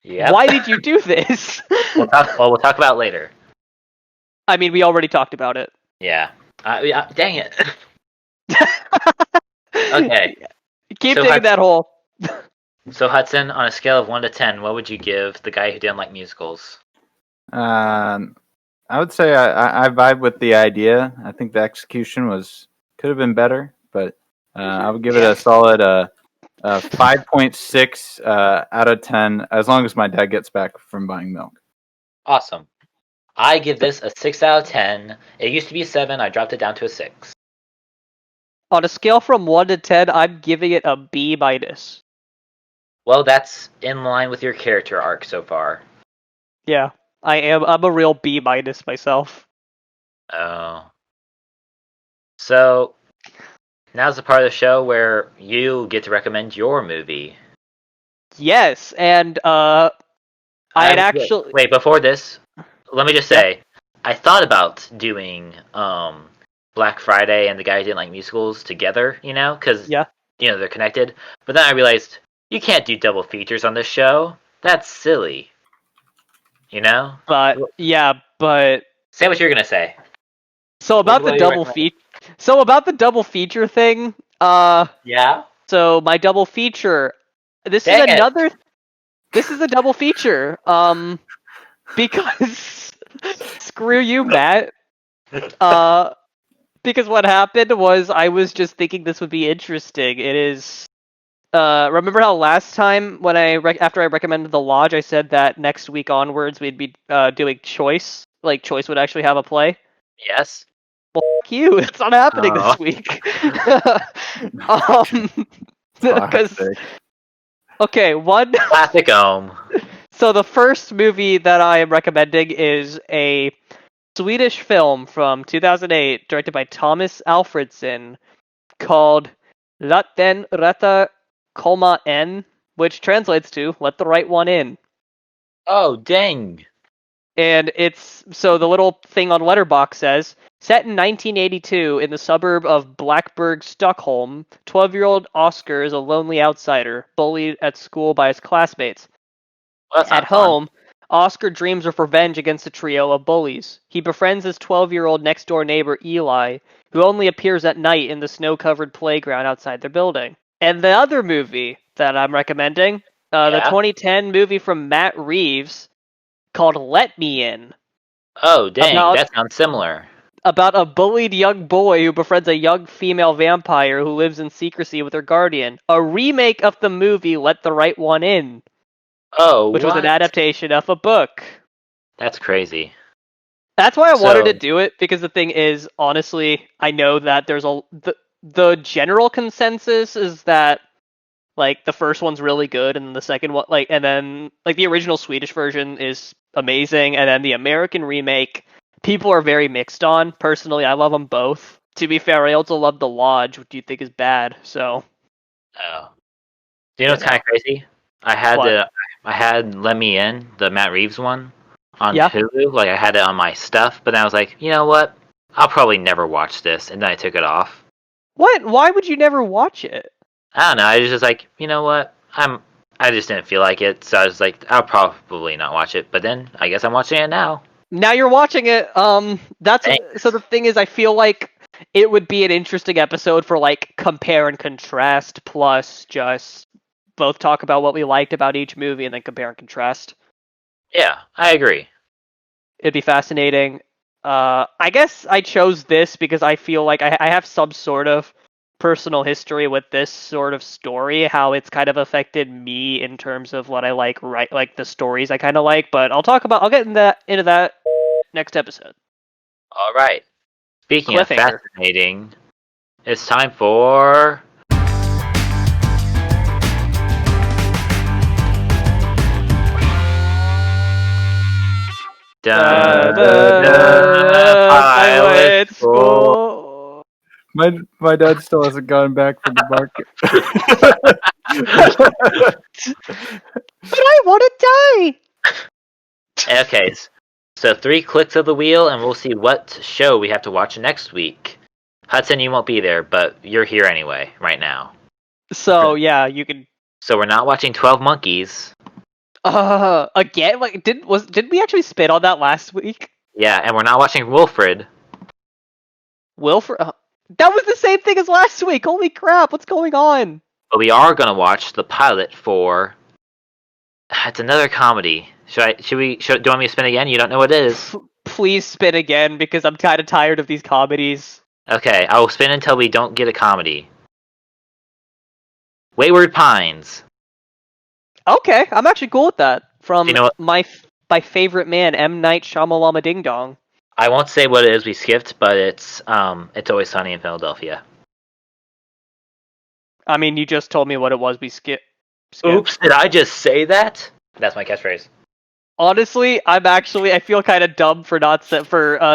Yep. why did you do this? We'll talk about it later. I mean, we already talked about it. Yeah. Dang it. Okay. Keep So digging that hole. So Hudson, on a scale of 1 to 10, what would you give the guy who didn't like musicals? I would say I vibe with the idea. I think the execution could have been better, but I would give it a solid 5.6 out of 10, as long as my dad gets back from buying milk. Awesome. I give this a 6 out of 10. It used to be a 7. I dropped it down to a 6. On a scale from 1 to 10, I'm giving it a B minus. Well, that's in line with your character arc so far. Yeah, I'm a real B minus myself. Oh. So, now's the part of the show where you get to recommend your movie. Yes, and I had actually... Wait, before this, let me just say, I thought about doing Black Friday and the guy who didn't like musicals together, because they're connected. But then I realized you can't do double features on this show. That's silly. But say what you're gonna say. So about the double feature thing. Yeah. So my double feature. This is a double feature. Because screw you, Matt. Because what happened was I was just thinking this would be interesting. It is. Remember how last time when after I recommended The Lodge, I said that next week onwards we'd be doing Choice. Like Choice would actually have a play. Yes. Well, fuck you. It's not happening this week. Because one classic Ohm. So the first movie that I am recommending is a Swedish film from 2008, directed by Thomas Alfredson, called Låt den rätta komma in, which translates to "Let the right one in." Oh, dang. And so the little thing on Letterboxd says, set in 1982 in the suburb of Blackburg, Stockholm, 12-year-old Oscar is a lonely outsider, bullied at school by his classmates. Well, at home, Oscar dreams of revenge against a trio of bullies. He befriends his 12-year-old next-door neighbor, Eli, who only appears at night in the snow-covered playground outside their building. And the other movie that I'm recommending, the 2010 movie from Matt Reeves, called Let Me In. Oh, dang, that sounds similar. About a bullied young boy who befriends a young female vampire who lives in secrecy with her guardian. A remake of the movie Let the Right One In. Oh, which was an adaptation of a book. That's crazy. That's why I wanted to do it, because the thing is, honestly, I know that there's the general consensus is that like the first one's really good, and the second one, and then the original Swedish version is amazing, and then the American remake, people are very mixed on. Personally, I love them both. To be fair, I also love The Lodge, which you think is bad. So. Oh. Do you know what's kind of crazy? I had Let Me In, the Matt Reeves one, on Hulu. I had it on my stuff, but then I was like, you know what? I'll probably never watch this, and then I took it off. What? Why would you never watch it? I don't know. I was just like, you know what? I just didn't feel like it, so I was like, I'll probably not watch it. But then I guess I'm watching it now. Now you're watching it. So the thing is, I feel like it would be an interesting episode for compare and contrast, plus just both talk about what we liked about each movie and then compare and contrast. Yeah, I agree. It'd be fascinating. I guess I chose this because I feel like I have some sort of personal history with this sort of story, how it's kind of affected me in terms of what I like the stories I kind of like, but I'll get into that next episode. All right. Speaking of fascinating, it's time for Pilot school. My dad still hasn't gone back from the market. But I want to die! Okay, so 3 clicks of the wheel and we'll see what show we have to watch next week. Hudson, you won't be there, but you're here anyway, right now. So, yeah, you can So we're not watching 12 Monkeys. Again? Like, did we actually spit on that last week? Yeah, and we're not watching Wilfred. Wilfred? That was the same thing as last week. Holy crap! What's going on? But we are gonna watch the pilot for. It's another comedy. Do you want me to spin again? You don't know what it is. Please spin again because I'm kind of tired of these comedies. Okay, I will spin until we don't get a comedy. Wayward Pines. Okay, I'm actually cool with that. From You know what? my favorite man, M. Night Shyamalama Ding Dong. I won't say what it is we skipped, but it's Always Sunny in Philadelphia. I mean, you just told me what it was we skipped. Oops, did I just say that? That's my catchphrase. Honestly, I feel kind of dumb for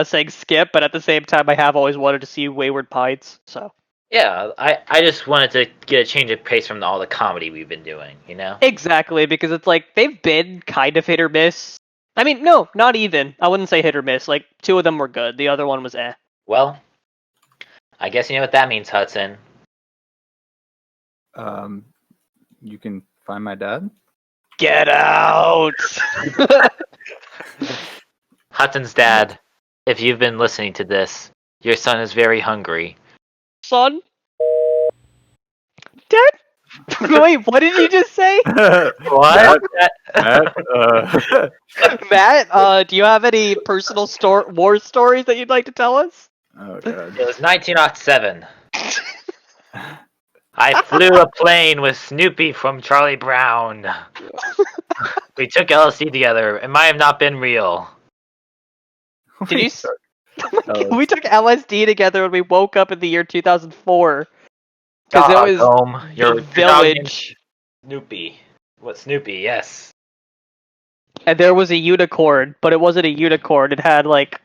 saying skip, but at the same time, I have always wanted to see Wayward Pines. So Yeah, I just wanted to get a change of pace from all the comedy we've been doing, you know? exactly, because it's like they've been kind of hit or miss. I mean, no, not even. I wouldn't say hit or miss. Like 2 of them were good. The other one was eh. Well, I guess you know what that means, Hudson. You can find my dad. Get out! Hudson's dad, if you've been listening to this, your son is very hungry. Son? Dad? Wait, what did you just say? What? Matt, do you have any personal war stories that you'd like to tell us? Oh god. It was 1907. I flew a plane with Snoopy from Charlie Brown. We took LSD together. It might have not been real. Did you? We took LSD together when we woke up in the year 2004. Because it was your the village. Snoopy. What Snoopy? Yes. And there was a unicorn, but it wasn't a unicorn. It had like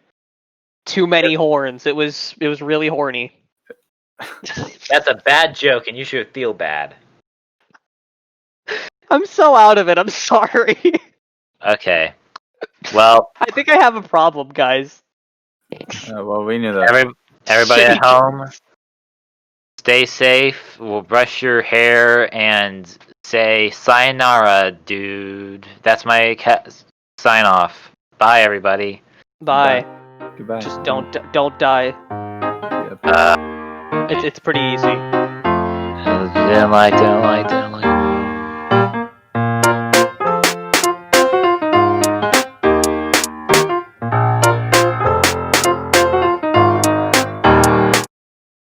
too many horns. It was really horny. That's a bad joke, and you should feel bad. I'm so out of it. I'm sorry. Okay. Well, I think I have a problem, guys. Well, we knew that. everybody at home, stay safe. We'll brush your hair and say sayonara, dude. That's my sign off. Bye, everybody. Bye. Goodbye. Just don't die. Yep. It's pretty easy. Didn't like